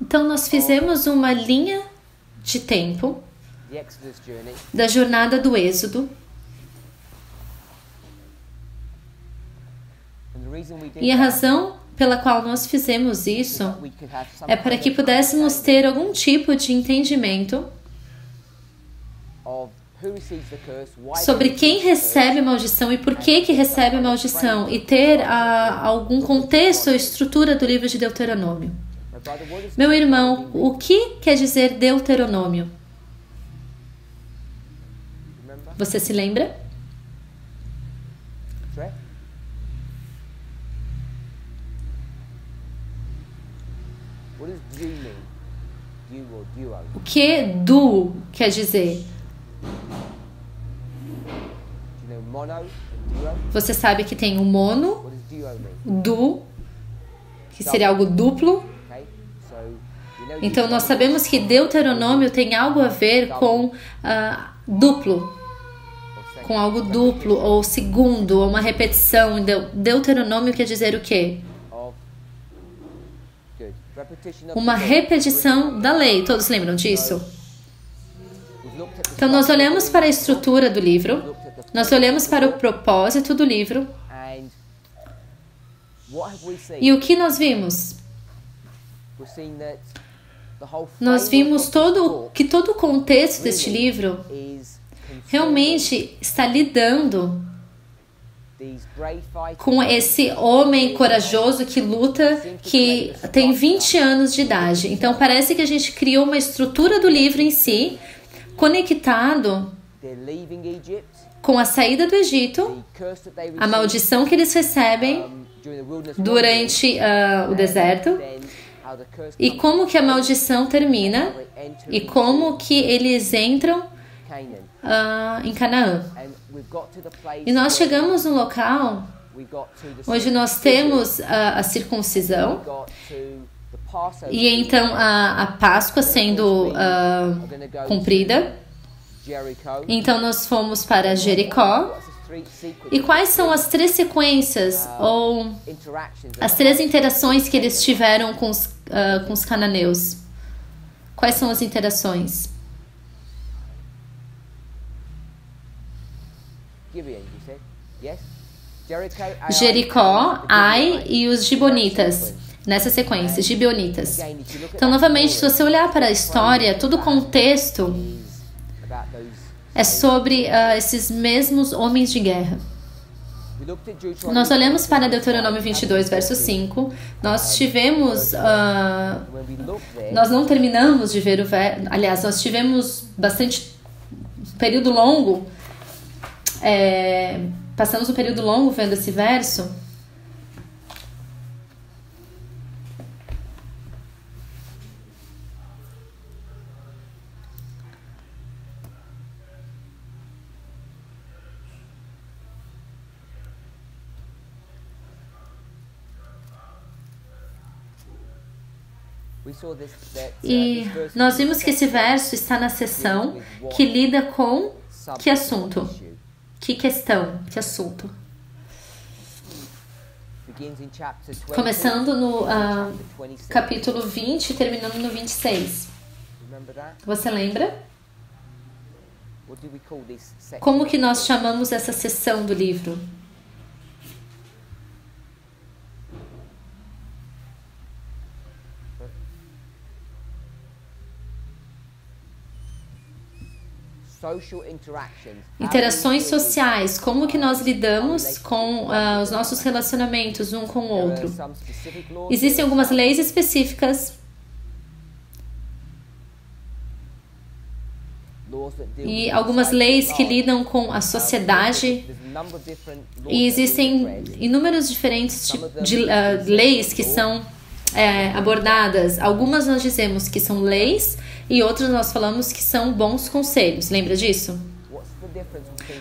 Então nós fizemos uma linha de tempo da jornada do Êxodo. E a razão pela qual nós fizemos isso é para que pudéssemos ter algum tipo de entendimento sobre quem recebe maldição e por que recebe maldição, e ter algum contexto ou estrutura do livro de Deuteronômio. Meu irmão, o que quer dizer Deuteronômio? Você se lembra? O que du quer dizer? Você sabe que tem o mono, du, que seria algo duplo. Então nós sabemos que Deuteronômio tem algo a ver com duplo, com algo duplo, ou segundo, ou uma repetição. Deuteronômio quer dizer o quê? Uma repetição da lei. Todos lembram disso? Então nós olhamos para a estrutura do livro, nós olhamos para o propósito do livro, e o que nós vimos? Nós vimos que todo o contexto deste livro realmente está lidando com esse homem corajoso que luta, que tem 20 anos de idade. Então parece que a gente criou uma estrutura do livro em si, conectado com a saída do Egito, a maldição que eles recebem durante o deserto, e como que a maldição termina, e como que eles entram em Canaã. E nós chegamos no local onde nós temos a circuncisão, e então a Páscoa sendo cumprida. Então nós fomos para Jericó. E quais são as 3 sequências ou as 3 interações que eles tiveram com os cananeus? Quais são as interações? Jericó, Ai e os Gibonitas. Nessa sequência, Gibeonitas. Então, novamente, se você olhar para a história, todo o contexto é sobre esses mesmos homens de guerra. Nós olhamos para Deuteronômio 22, verso 5. Nós tivemos... nós não terminamos de ver o verso... Aliás, nós tivemos bastante... período longo... passamos um período longo vendo esse verso. E nós vimos que esse verso está na seção que lida com que assunto? Que questão? Que assunto? Começando no capítulo 20 e terminando no 26. Você lembra? Como que nós chamamos essa seção do livro? Interações sociais, como que nós lidamos com os nossos relacionamentos um com o outro. Existem algumas leis específicas e algumas leis que lidam com a sociedade, e existem inúmeros diferentes tipos de leis que são abordadas. Algumas nós dizemos que são leis e outras nós falamos que são bons conselhos. Lembra disso?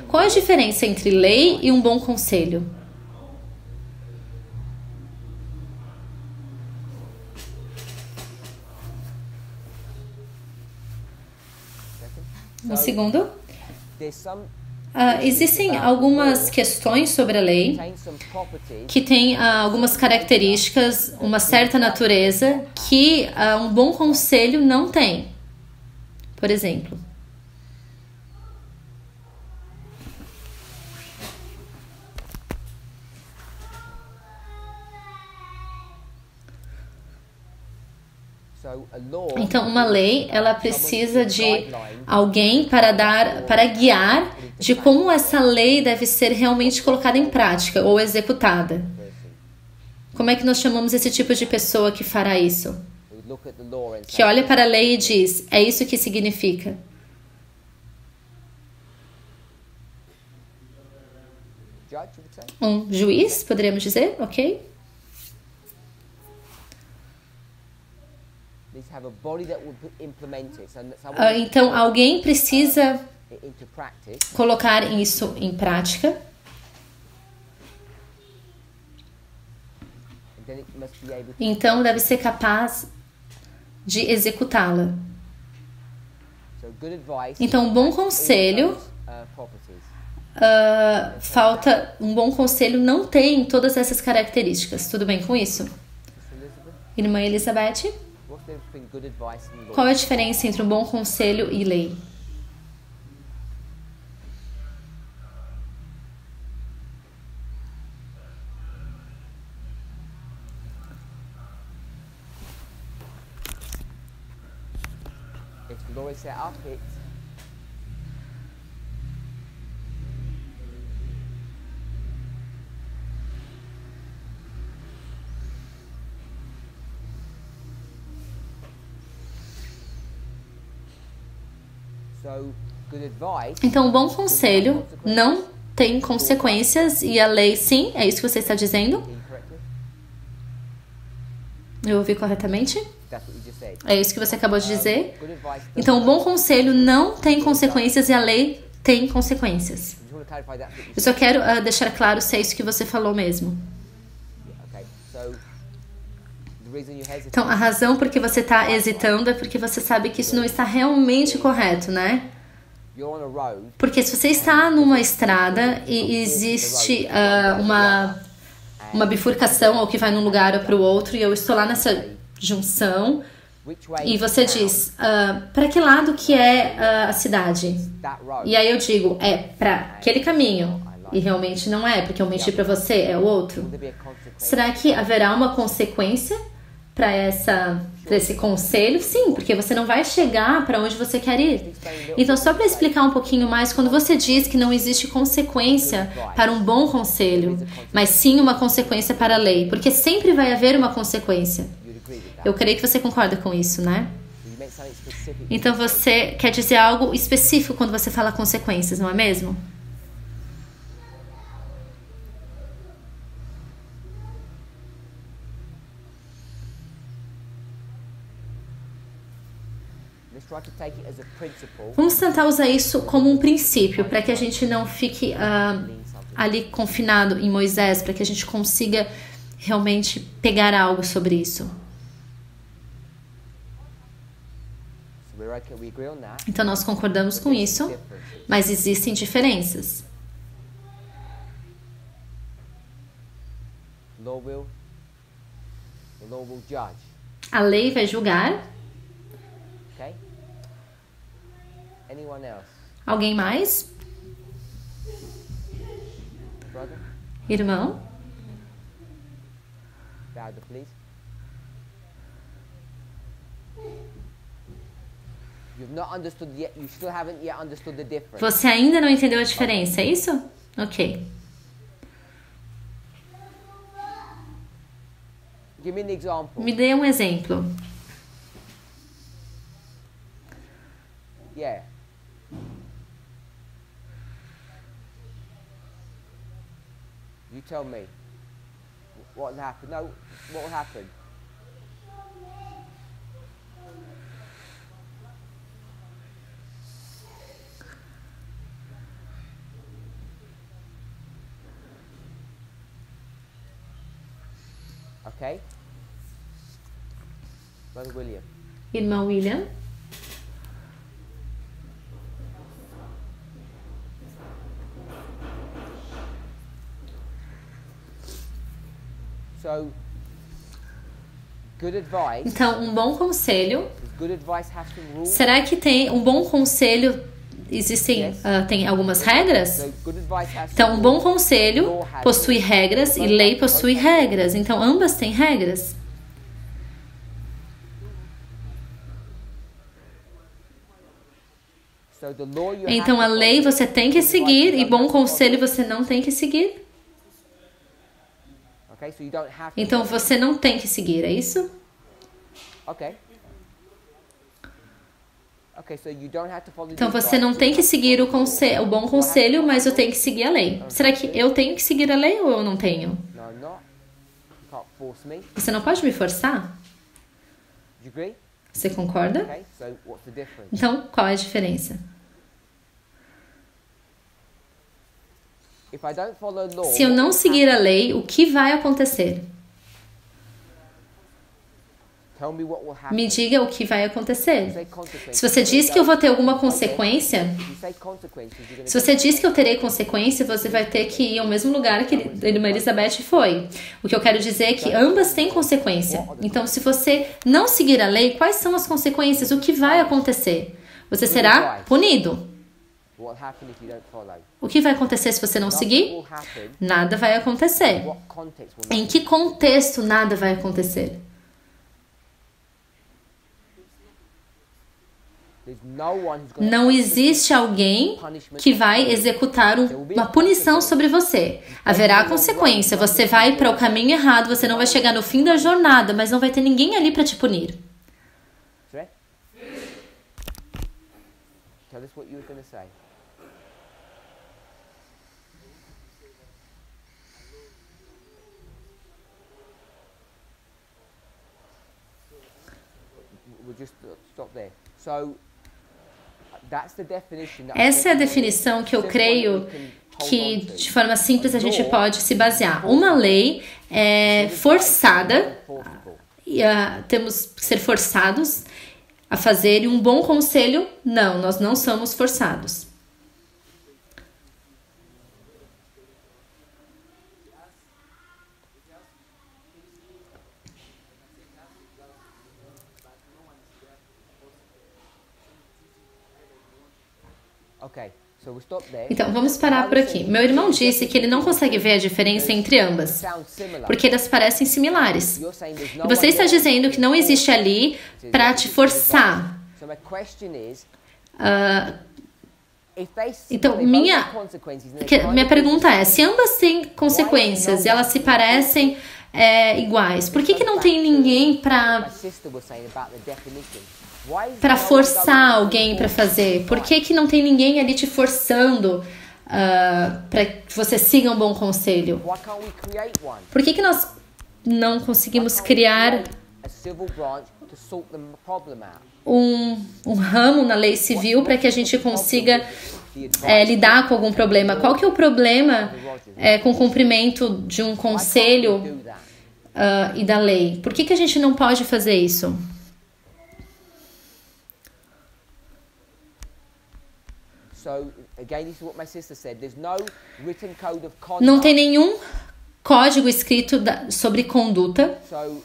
Qual é a diferença entre lei e um bom conselho? Um segundo. Existem algumas questões sobre a lei que têm algumas características, uma certa natureza que um bom conselho não tem. Por exemplo, então uma lei, ela precisa de alguém para guiar de como essa lei deve ser realmente colocada em prática ou executada. Como é que nós chamamos esse tipo de pessoa que fará isso? Que olha para a lei e diz, é isso que significa. Um juiz, poderíamos dizer, ok? Então, alguém precisa colocar isso em prática. Então, deve ser capaz de executá-la. Então, um bom conselho... falta um bom conselho não tem todas essas características. Tudo bem com isso? Irmã Elizabeth? Qual é a diferença entre um bom conselho e lei? Então, um bom conselho não tem consequências e a lei sim? É isso que você está dizendo? Eu ouvi corretamente? É isso que você acabou de dizer? Então, um bom conselho não tem consequências e a lei tem consequências. Eu só quero deixar claro se é isso que você falou mesmo. Então, a razão por que você está hesitando é porque você sabe que isso não está realmente correto, né? Porque se você está numa estrada e existe uma bifurcação ou que vai num lugar ou para o outro e eu estou lá nessa junção e você diz, para que lado que é a cidade? E aí eu digo, é para aquele caminho. E realmente não é, porque eu menti para você, é o outro. Será que haverá uma consequência para esse conselho? Sim, porque você não vai chegar para onde você quer ir. Então, só para explicar um pouquinho mais, quando você diz que não existe consequência para um bom conselho, mas sim uma consequência para a lei, porque sempre vai haver uma consequência. Eu creio que você concorda com isso, né? Então, você quer dizer algo específico quando você fala consequências, não é mesmo? Vamos tentar usar isso como um princípio, para que a gente não fique ali confinado em Moisés, para que a gente consiga realmente pegar algo sobre isso. Então nós concordamos com isso, mas existem diferenças. A lei vai julgar. Alguém mais? Irmão? Você ainda não entendeu a diferença, é isso? Ok. Me dê um exemplo. You tell me. What will happen? No, what will happen? Okay? Brother William. Irmão William. So, good advice. Então, um bom conselho. Does good advice have some rules? Será que tem um bom conselho? Existem tem algumas regras? So, good advice has Então, some um bom rules. conselho possui regras e lei possui regras. Então, ambas têm regras. So the law you Então, a have to lei follow, você tem que good advice seguir you e don't bom have to follow. conselho você não tem que seguir. Okay, so you don't have to Então, follow. você não tem que seguir, é isso? Okay. Okay, so you don't have to follow Então, the você não advice, tem you que have to seguir follow o, the law. o bom conselho, mas eu tenho que seguir a lei. Será que eu tenho que seguir a lei ou eu não tenho? No, I'm not. You can't force me. Do Você não pode me forçar? you agree? Você concorda? Okay, so what's the difference? Então, qual é a diferença? If I don't follow law, Se eu what não will seguir a happen? lei, o que vai acontecer? Tell me what will happen. Me diga o que vai You acontecer. say consequences. Se você diz que eu vou ter alguma consequência, You say consequences, you're gonna se você diz que eu terei consequência, você vai ter que ir ao mesmo lugar que a irmã Elizabeth foi. O que eu quero dizer é que ambas têm consequência. Então, se você não seguir a lei, quais são as consequências? O que vai acontecer? Você será punido. what will happen if you don't follow? O que vai acontecer se você não Nothing seguir? will happen. Nada vai acontecer. What context will Em que contexto nada vai acontecer? There's no one who's gonna Não existe alguém que vai executar uma punição sobre você. Haverá consequência. Você vai para o caminho errado, você não vai chegar no fim da jornada, mas não vai ter ninguém ali para te punir. Sorry? Tell us what you were going to say. We'll just stop there. So, that's the definition that I Essa é a think definição que eu simple creio that we can hold que on to. de forma simples a gente pode se basear. Uma lei é forçada, Enforceable. e, temos que ser forçados a fazer, e um bom conselho, não, nós não somos forçados. Okay, so we'll stop there. Então, vamos parar por aqui. Meu irmão disse que ele não consegue ver a diferença entre ambas, Sounds similar. porque elas parecem similares. You're saying there's no E você one está there dizendo que não existe ali para te forçar. So my question is, Ah, if they Então, they both minha- have consequences and they kind minha of pergunta é, se ambas têm consequências e elas se parecem iguais, por que não tem ninguém my para sister was saying about the definition. Why is para no one forçar going alguém para to fazer? Por que não tem ninguém ali te forçando para que você siga um bom conselho? Why can't we create one? Por que nós não conseguimos Why can't we criar create a civil branch to sort the problem out? um ramo na lei civil para que a gente consiga lidar com algum problema? Qual que é o problema com o cumprimento de um Why can't conselho we do that? e da lei? Por que a gente não pode fazer isso? So again, this is what my sister said. There's no written code of conduct. Não tem nenhum código escrito sobre conduta. So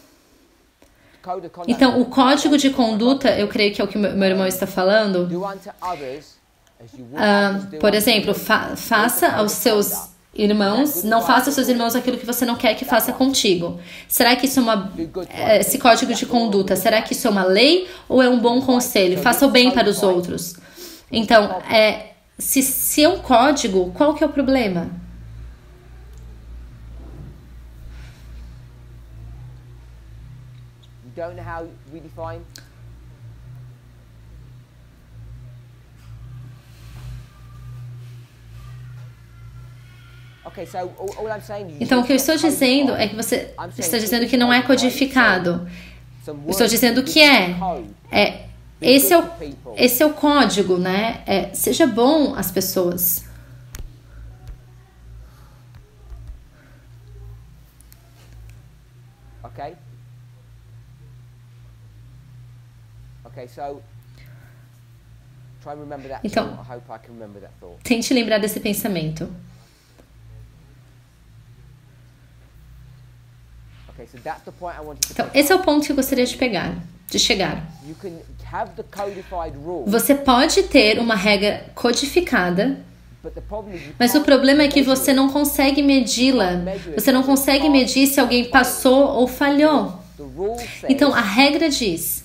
code of conduct. Então, o código de conduta, eu creio que é o que meu irmão está falando. Do unto others as you would have us do Por unto exemplo, you. faça aos seus irmãos, não faça aos seus irmãos aquilo que você não quer que faça contigo. Será que isso é esse código de conduta, será que isso é uma lei ou é um bom conselho? Faça o bem para os outros. Então, se é um código, qual que é o problema? You don't know how we define. Okay, so all I'm saying is Então, o que eu estou dizendo é que você está dizendo que não é codificado. Eu estou dizendo que esse é o código, né? Seja bom às pessoas. Okay. Okay, so try and remember that Então, thought. I hope I can remember that thought. Tente lembrar desse pensamento. Okay, Então, esse é o ponto que eu gostaria de chegar. Você pode ter uma regra codificada, mas o problema é que você não consegue medi-la. Você não consegue medir se alguém passou ou falhou. Então, a regra diz: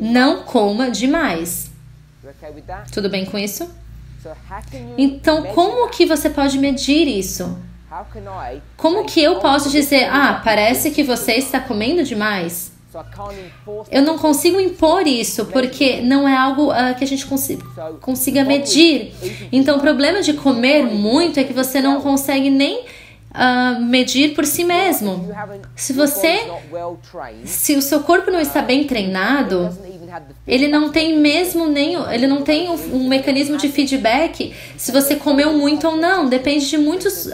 não coma demais. Tudo bem com isso? Então, como que você pode medir isso? Como que eu posso dizer, parece que você está comendo demais? Eu não consigo impor isso, porque não é algo que a gente consiga medir. Então, o problema de comer muito é que você não consegue nem medir por si mesmo. Se o seu corpo não está bem treinado, ele não tem um mecanismo de feedback se você comeu muito ou não. Depende de muitos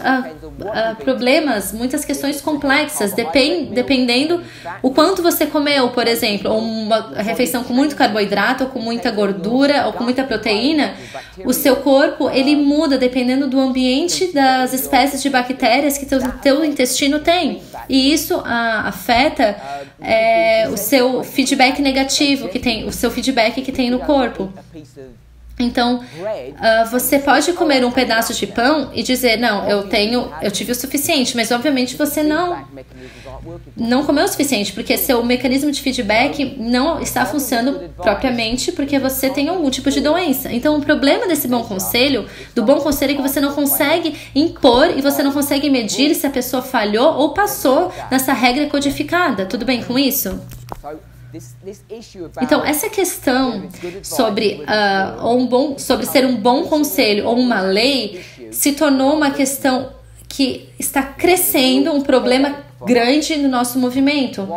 problemas, muitas questões complexas, dependendo o quanto você comeu, por exemplo, uma refeição com muito carboidrato, ou com muita gordura, ou com muita proteína. O seu corpo, ele muda dependendo do ambiente, das espécies de bactérias que teu intestino tem. E isso afeta o seu feedback negativo o seu feedback que tem no corpo. Então, você pode comer um pedaço de pão e dizer, não, eu tive o suficiente, mas obviamente você não comeu o suficiente, porque seu mecanismo de feedback não está funcionando propriamente porque você tem algum tipo de doença. Então, o problema do bom conselho é que você não consegue impor e você não consegue medir se a pessoa falhou ou passou nessa regra codificada. Tudo bem com isso? Então, essa questão sobre ser um bom conselho ou uma lei se tornou uma questão que está crescendo, um problema grande no nosso movimento,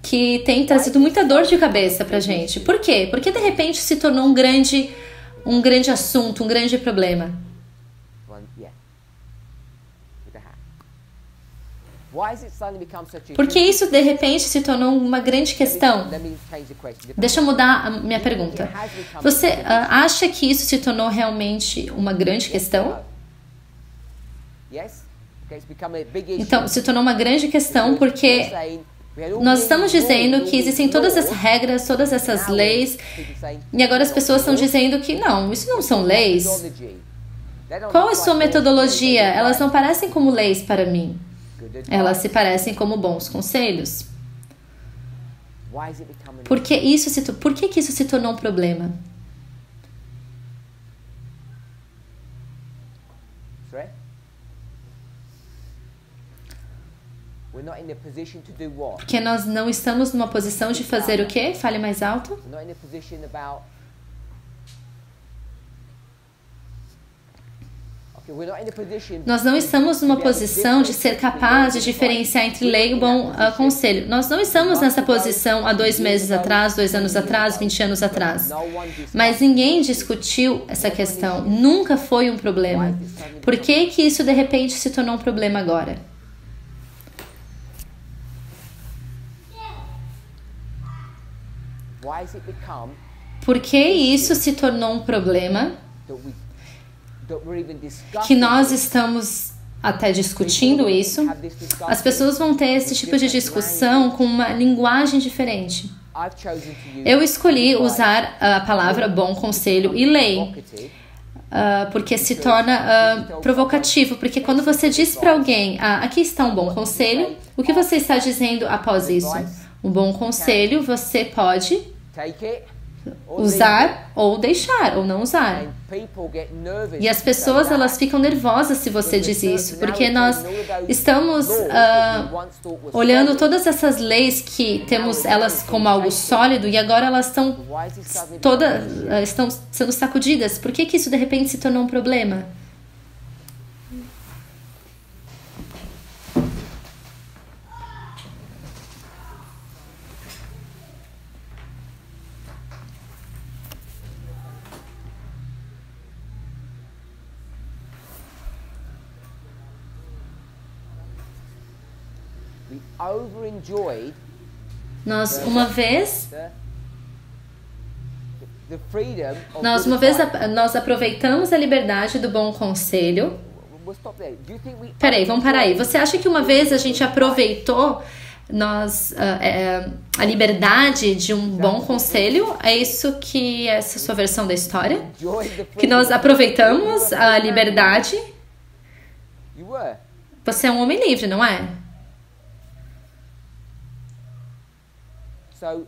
que tem trazido muita dor de cabeça pra gente. Por quê? Porque de repente se tornou um grande assunto, um grande problema. Por que isso de repente se tornou uma grande questão? Deixa eu mudar a minha pergunta. Você acha que isso se tornou realmente uma grande questão? Então, se tornou uma grande questão porque nós estamos dizendo que existem todas essas regras, todas essas leis, e agora as pessoas estão dizendo que não, isso não são leis. Qual é a sua metodologia? Elas não parecem como leis para mim. Elas se parecem como bons conselhos. Por que isso se tornou um problema? Porque nós não estamos numa posição de fazer o quê? Fale mais alto. Nós não estamos numa posição de ser capaz de diferenciar entre lei e bom conselho. Nós não estamos nessa posição há 2 meses atrás, 2 anos atrás, 20 anos atrás. Mas ninguém discutiu essa questão. Nunca foi um problema. Por que que isso de repente se tornou um problema agora? Por que isso se tornou um problema que nós estamos até discutindo isso? As pessoas vão ter esse tipo de discussão com uma linguagem diferente. Eu escolhi usar a palavra bom conselho e lei, porque se torna provocativo. Porque quando você diz para alguém, aqui está um bom conselho, o que você está dizendo após isso? Um bom conselho você pode usar ou deixar, ou não usar. E as pessoas, elas ficam nervosas se você diz isso, porque nós estamos olhando todas essas leis que temos elas como algo sólido e agora elas estão sendo sacudidas. Por que que isso de repente se tornou um problema? Nós uma vez nós aproveitamos a liberdade do bom conselho. we'll stop there. Do you think we Peraí, vamos parar aí. Você acha que uma vez a gente aproveitou a liberdade de um bom conselho? É isso que é essa sua versão da história? Que nós aproveitamos a liberdade? You were. Você é um homem livre, não é? So,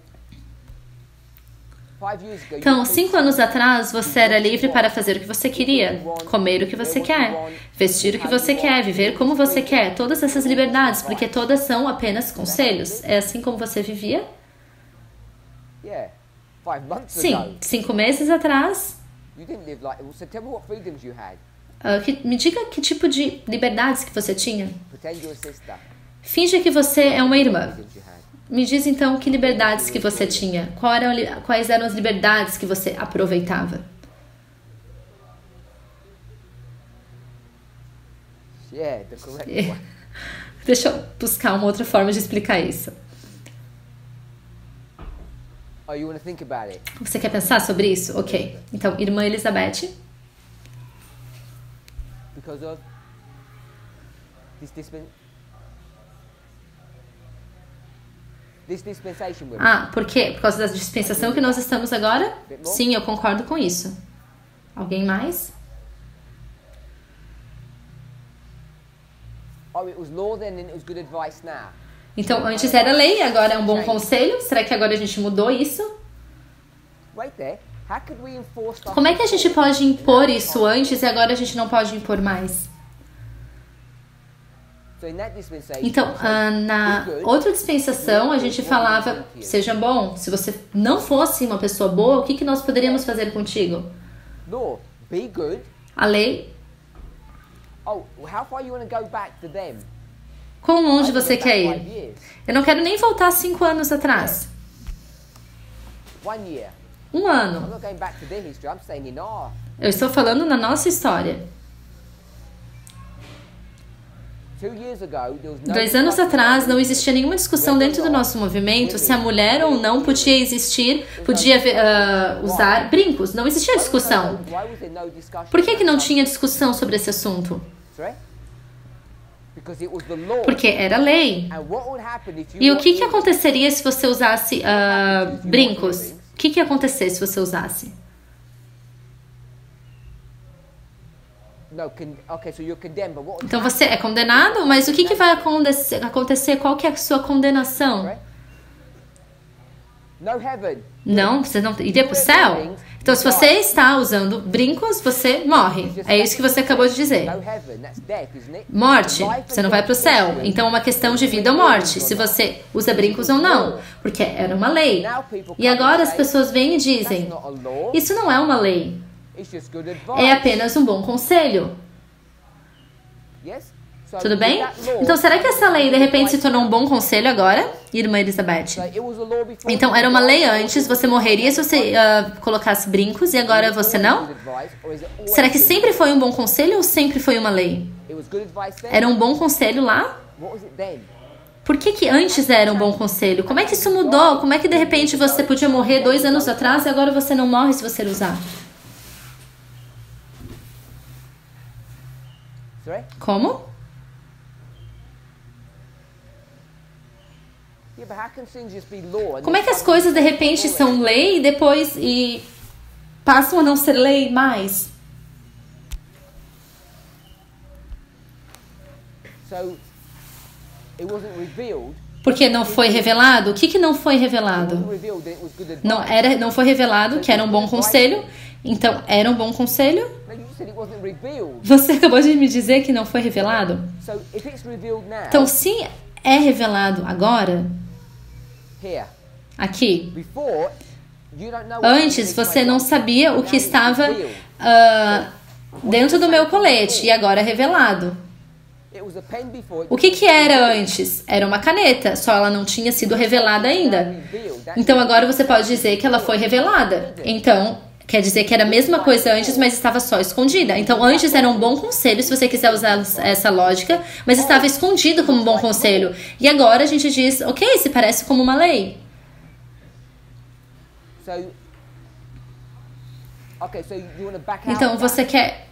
5 years ago, Então, you 5 anos atrás, você era livre para fazer o que você queria, comer o que você quer, vestir o que você quer, viver como você quer, todas essas liberdades, porque todas são apenas conselhos. É assim como você vivia? Yeah. 5 months Sim, ago. 5 meses atrás. You didn't live like so tell me what freedoms you had. Me diga que tipo de liberdades que você tinha. Pretend you're a sister. Finge que você é uma irmã. Freedoms you had. Me diz então que liberdades que você tinha. Quais eram as liberdades que você aproveitava? Yeah, the correct one. Deixa eu buscar uma outra forma de explicar isso. Oh, you want to think about it? Você quer pensar sobre isso? Ok. Então, irmã Elizabeth. Because of this dispensation we're in. Ah, por quê? Por causa da dispensação que nós estamos agora? Sim, eu concordo com isso. Alguém mais? Oh, it was law then and it was good advice now. Então, antes era lei, agora é um bom conselho. Será que agora a gente mudou isso? Wait there. How could we enforce the Como é que a gente pode impor isso antes e agora a gente não pode impor mais? So in that dispensation, Então, na outra dispensação, a gente falava, seja bom, se você não fosse uma pessoa boa, o que nós poderíamos fazer contigo? law, be good. A lei, Oh, how far you want to go back to them? quão longe I wanna você go quer back 5 ir? years. Eu não quero nem voltar 5 anos atrás. 1 year. 1 I'm ano. not going back to their history. I'm saying in our. Eu estou falando na nossa história. 2 years ago, there was no 2 anos discussion atrás, about não existia nenhuma discussão dentro do nosso movimento se a mulher ou não podia existir, podia usar brincos. Não existia discussão. Why was there no discussion? Por que não tinha discussão sobre esse assunto? Sorry? Because it was the law. Porque era lei. And what would happen if you E o were que in- aconteceria se você usasse brincos? O que ia acontecer se você usasse? No, okay, so you're condemned, but what would Então você é condenado, mas o que vai acontecer? Qual que é a sua condenação? Right? No heaven. Não, você não iria para o céu? Então se você está usando brincos, você morre. É isso que você acabou de dizer. No heaven. That's death, isn't it? Morte, você não vai para o céu. Então é uma questão de vida ou morte, se você usa brincos ou não. Porque era uma lei. E agora as pessoas vêm e That's dizem, not a law. isso não é uma lei. It's just good advice. É apenas um bom conselho. Yes? So Tudo bem? that law- Então, será que essa lei de repente se tornou um bom conselho agora, irmã Elizabeth? So it was a law before Então, you era uma lei died, antes, você morreria se você colocasse brincos e agora você não? good advice, or is it always Será que been- sempre foi um bom conselho ou sempre foi uma lei? It was good advice then? Era um bom conselho lá? What was it then? Por que antes era um bom conselho? Como é que isso mudou? Como é que de repente você podia morrer 2 anos atrás e agora você não morre se você usar? Sorry? Como? Yeah, but how can things just be law and Como é then que as suddenly- coisas de repente são lei e depois passam a não ser lei mais? So it wasn't revealed. Porque não foi revelado? O que não foi It wasn't revelado? revealed that it was good advice. Não foi revelado que era um bom conselho. Então, era um bom conselho? No, you said it wasn't revealed. Você acabou de me dizer que não foi revelado? So if it's revealed now, Então, se é revelado agora, here, aqui, before, you don't know what antes happened você in não 21. sabia o Now que it's estava revealed. dentro do meu colete e agora é revelado. It was a pen before, O que era antes? Era uma caneta, só ela não tinha sido revelada ainda. Então agora você pode dizer que ela foi revelada. Então, quer dizer que era a mesma coisa antes, mas estava só escondida. Então antes era um bom conselho, se você quiser usar essa lógica, mas estava escondido como um bom conselho. E agora a gente diz, ok, se parece como uma lei. So, okay, so you want to back out Então of você that. quer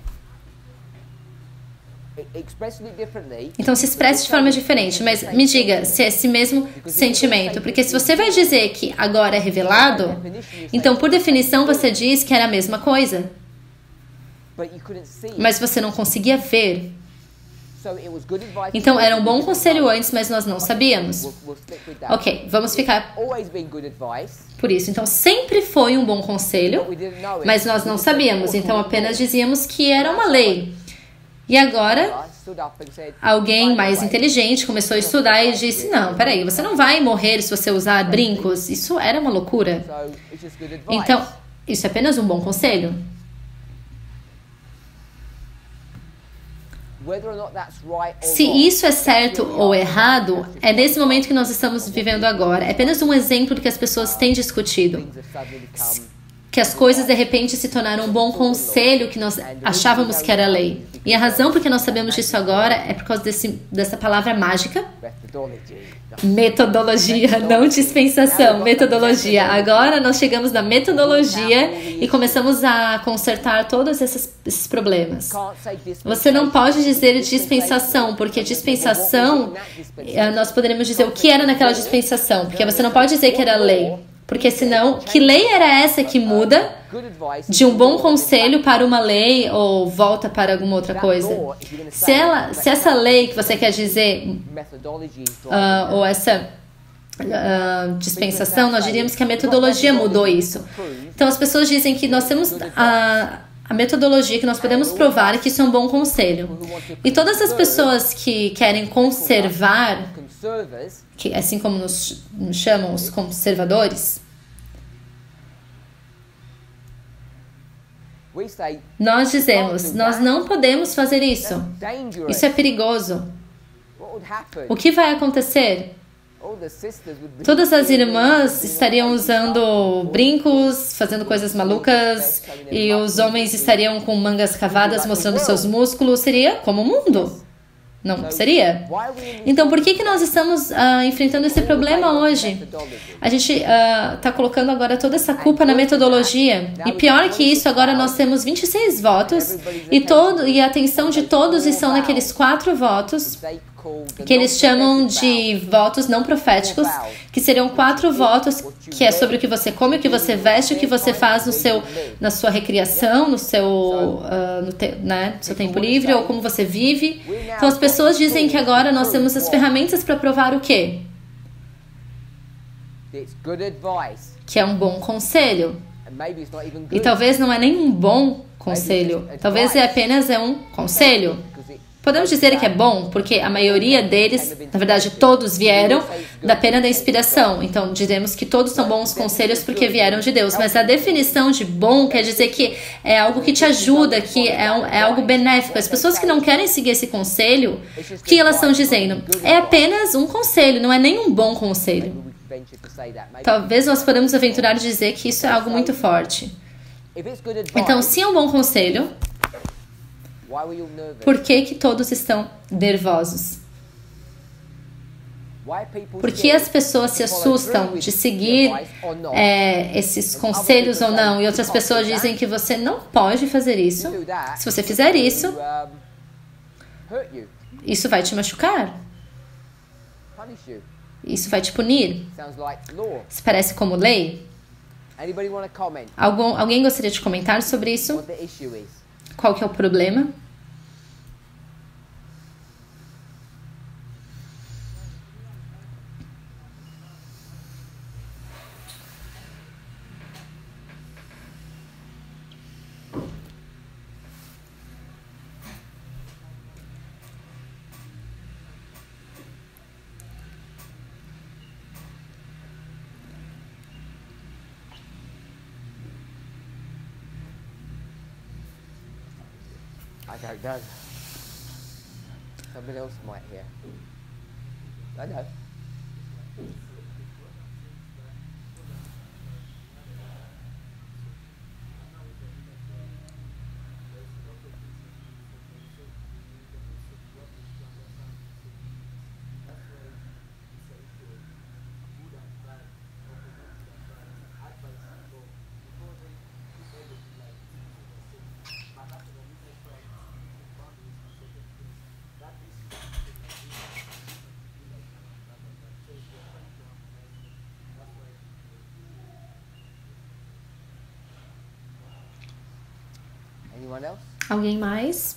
expressing it differently. Então se expressa de forma diferente, mas me diga se é esse mesmo sentimento, porque se você vai dizer que agora é revelado, então por definição você diz que era a mesma coisa, But you couldn't see it. mas você não conseguia ver. So it was good advice. Então era um bom conselho antes, mas nós não sabíamos. We'll stick with that. Ok, vamos ficar Always been good advice, por isso. Então sempre foi um bom conselho, but we didn't know it. mas nós não sabíamos, então apenas dizíamos que era uma lei. E agora I stood up and said, alguém mais inteligente começou a estudar e disse, não, peraí, você não vai morrer se você usar brincos. Isso era uma loucura. so it's just good advice. Então, isso é apenas um bom conselho. Whether or not that's right or Se wrong, isso é certo ou errado, é nesse momento que nós estamos vivendo agora. É apenas um exemplo do que as pessoas têm discutido. things have suddenly become Que as coisas de repente se tornaram um bom conselho que nós achávamos que era lei. E a razão por que nós sabemos disso agora é por causa dessa palavra mágica, methodology. metodologia, não dispensação, metodologia. Agora nós chegamos na metodologia e começamos a consertar todos esses problemas. Can't say this. Você não pode dizer dispensação, porque dispensação, nós poderíamos dizer o que era naquela dispensação, porque você não pode dizer que era lei, porque senão, que lei era essa que muda Good advice. de um bom conselho para uma lei ou volta para alguma outra coisa? Se essa lei que você quer dizer, Methodology is ou essa dispensação, nós diríamos que a metodologia mudou isso. Então as pessoas dizem que nós temos a metodologia que nós podemos provar que isso é um bom conselho. E todas as pessoas que querem conservar, conservers. que assim como nos chamam os conservadores, We say nós dizemos, nós não podemos fazer isso. dangerous. Isso é perigoso. What would happen? O que vai acontecer? All the sisters would be Todas as irmãs estariam usando brincos, fazendo coisas malucas, e os homens estariam com mangas cavadas mostrando seus músculos. Seria como o mundo. Não seria? Why are we in Então, por que nós estamos enfrentando esse problema hoje? A gente está colocando agora toda essa culpa na metodologia. E pior que isso, agora nós temos 26 votos e a atenção de todos estão naqueles 4 votos they call the que eles chamam de votos não proféticos, que seriam 4 votos, que é sobre o que você come, o que você veste, o que você faz na sua recreação, no seu tempo livre, ou como você vive. Então as pessoas dizem que agora nós temos as ferramentas para provar o quê? it's good advice. Que é um bom conselho. And maybe it's not even E good. talvez não é nem um bom conselho. Talvez apenas é um conselho. Because it Podemos dizer que é bom, porque a maioria deles, na verdade todos vieram da pena da inspiração. Então diremos que todos são bons conselhos porque vieram de Deus. Mas a definição de bom quer dizer que é algo que te ajuda, que é algo benéfico. As pessoas que não querem seguir esse conselho, o que elas estão dizendo? É apenas um conselho, não é nem um bom conselho. we venture to say that. Maybe Talvez nós podemos aventurar de dizer que isso é algo muito forte. if it's good advice, Então, se é um bom conselho, why were you nervous? por que todos estão nervosos? Why people Por que as pessoas se assustam de seguir esses conselhos ou não? E outras pessoas dizem que você não pode fazer isso. Se você fizer isso, hurt you, isso vai te machucar. punish you. Isso vai te punir. Sounds like law. Isso parece como lei. Anybody want to comment Alguém gostaria de comentar sobre isso? what the issue is? Qual que é o problema? I don't know. Somebody else might hear. I know. Anyone else? Alguém mais?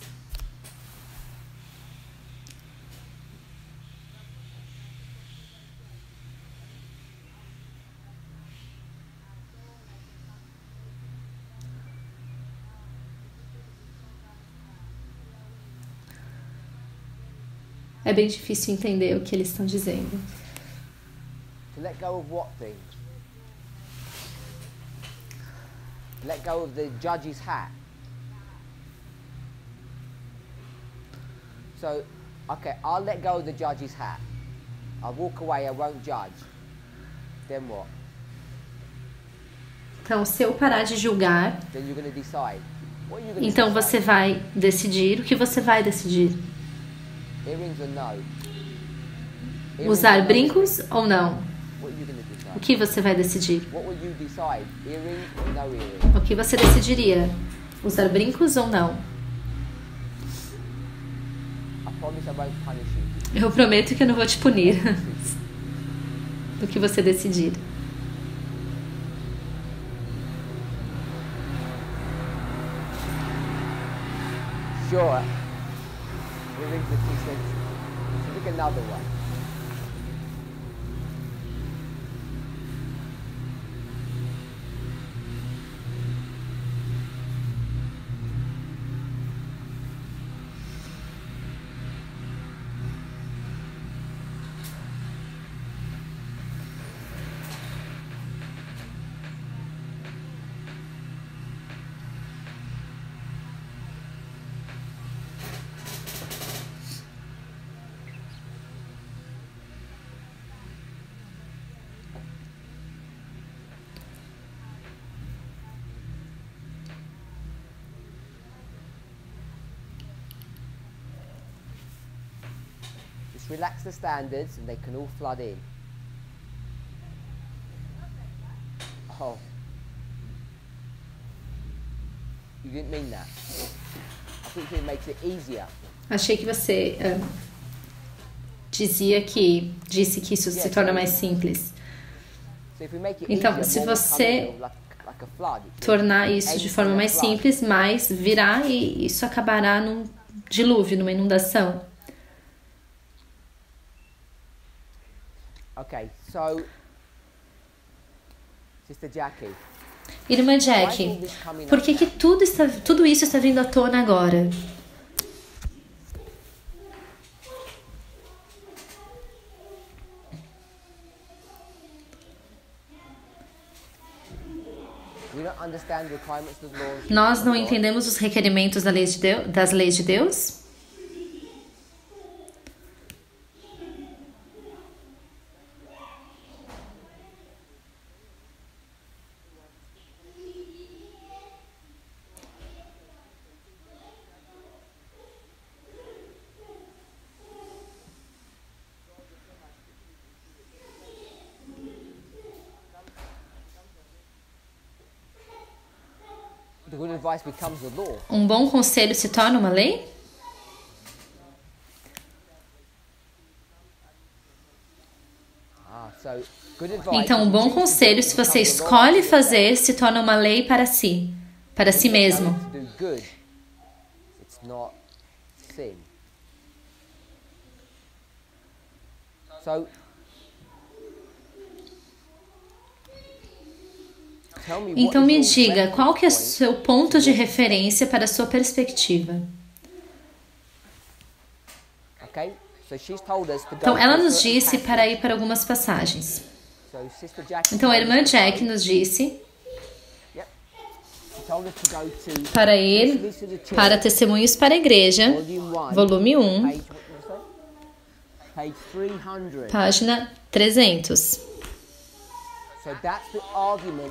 É bem difícil entender o que eles estão dizendo. To let go of what thing? Let go of the judge's hat. So, okay, I'll let go of the judge's hat. I'll walk away, I won't judge. Then what? Então, se eu parar de julgar, Then you're going to decide. What are you going to então decide? você vai decidir o que você vai decidir. Earrings or no? Usar brincos ou não? What are you going to decide? O que você vai decidir? What will you decide? Earrings or no earrings? O que você decidiria? Usar brincos ou não? I promise I won't punish you. Eu prometo que eu não vou te punir. Do que você decidir. Sure. Earrings are too sensitive. So pick another one. Just relax the standards and they can all flood in. Oh. You didn't mean that. I think it makes it easier. Achei que você disse que isso se torna mais simples. So if we make it Então, easier, se more will você come in, like a flood. tornar isso de forma mais simples, mais virá e isso acabará num dilúvio, numa inundação. Okay, so Sister Jackie. Irmã Jack, por que tudo isso está vindo à tona agora? Nós não entendemos os requerimentos das leis de Deus? Um bom conselho se torna uma lei? Então, um bom conselho, se você escolhe fazer, se torna uma lei para si mesmo. Então me diga, qual que é o seu ponto de referência para a sua perspectiva? Então ela nos disse para ir para algumas passagens. Então a irmã Jack nos disse para ir para Testemunhos para a Igreja, volume 1, página 300.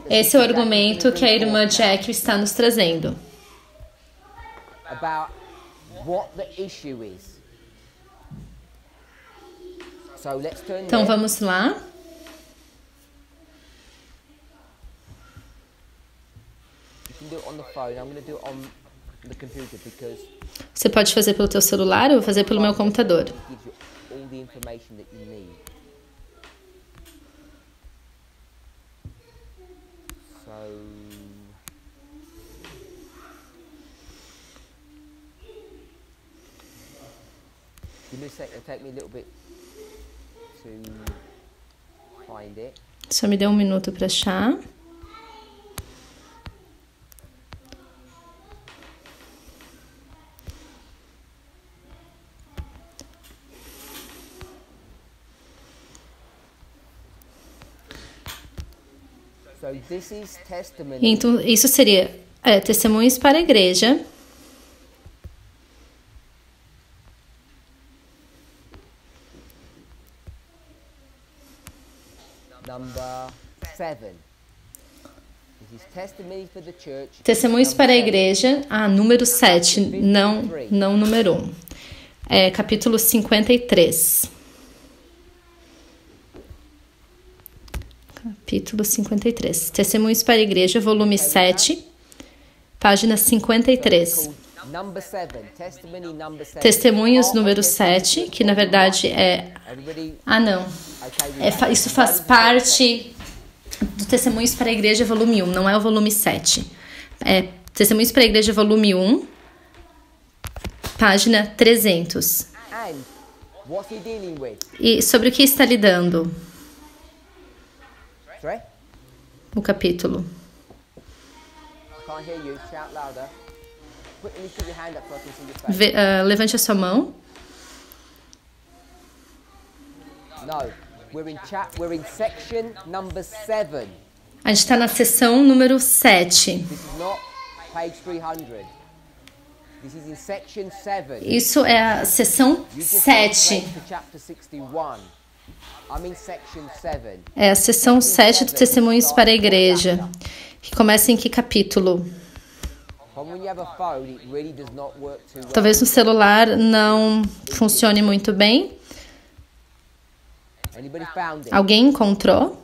Esse é o argumento que a irmã Jack está nos trazendo. Então vamos lá. Você pode fazer pelo teu celular, eu vou fazer pelo meu computador. me a sec, it'll take me a little bit to find it. Só me dê um minuto para achar. So this is testimony. Então, isso seria testemunhos para a igreja. Number 7. This is testimony for the church. Testemunhos para a igreja. Número 7, não número 1. É capítulo 53. Capítulo 53. Testemunhos para a igreja, volume 7, página 53. Number 7. Testimony number 7. Testemunhos número 7, que na verdade é... não. Isso faz parte do Testemunhos para a Igreja, volume 1, não é o volume 7. É Testemunhos para a Igreja, volume 1, página 300. And what's he dealing with? E sobre o que está lidando Sorry? o capítulo? Can't hear you. Shout louder. Put your hand up so I can see your face. Levante a sua mão. No. We're in section number 7. A gente está na seção número 7. This is not page 300. This is in section 7. Isso é a seção 7. Chapter 61. I'm in section 7. É a seção 7 do Testemunhos para a Igreja, que começa em que capítulo? Talvez no celular não funcione muito bem. Alguém encontrou?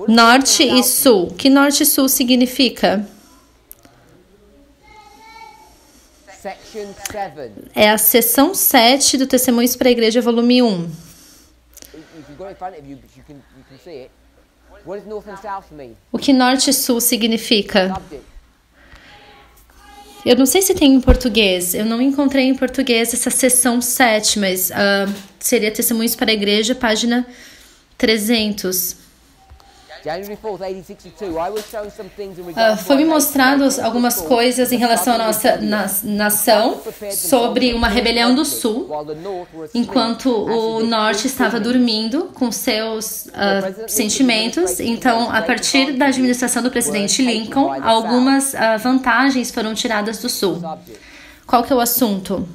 Norte e sul. Que norte e sul significa? É a seção 7 do Testemunhos para a Igreja, volume 1. O que norte e sul significa? Eu não sei se tem em português. Eu não encontrei em português essa seção 7, mas seria Testemunhos para a Igreja, página 300. Foi me mostrado algumas coisas em relação à nossa nação sobre uma rebelião do Sul, enquanto o Norte estava dormindo com seus sentimentos. Então, a partir da administração do presidente Lincoln, algumas vantagens foram tiradas do Sul. Qual que é o assunto?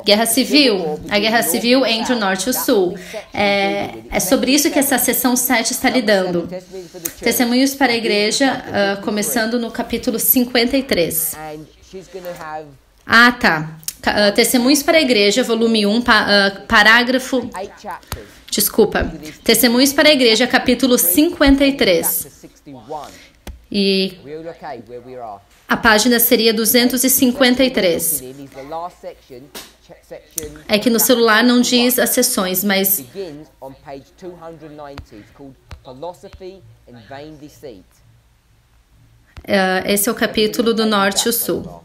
Guerra Civil. A Guerra Civil entre o Norte e o Sul. É sobre isso que essa seção 7 está lidando. Testemunhos para a Igreja, começando no capítulo 53. Tá. Testemunhos para a Igreja, volume 1, parágrafo... Desculpa. Testemunhos para a Igreja, capítulo 53. E... a página seria 253. É que no celular não diz as seções, mas... esse é o capítulo do Norte e o Sul.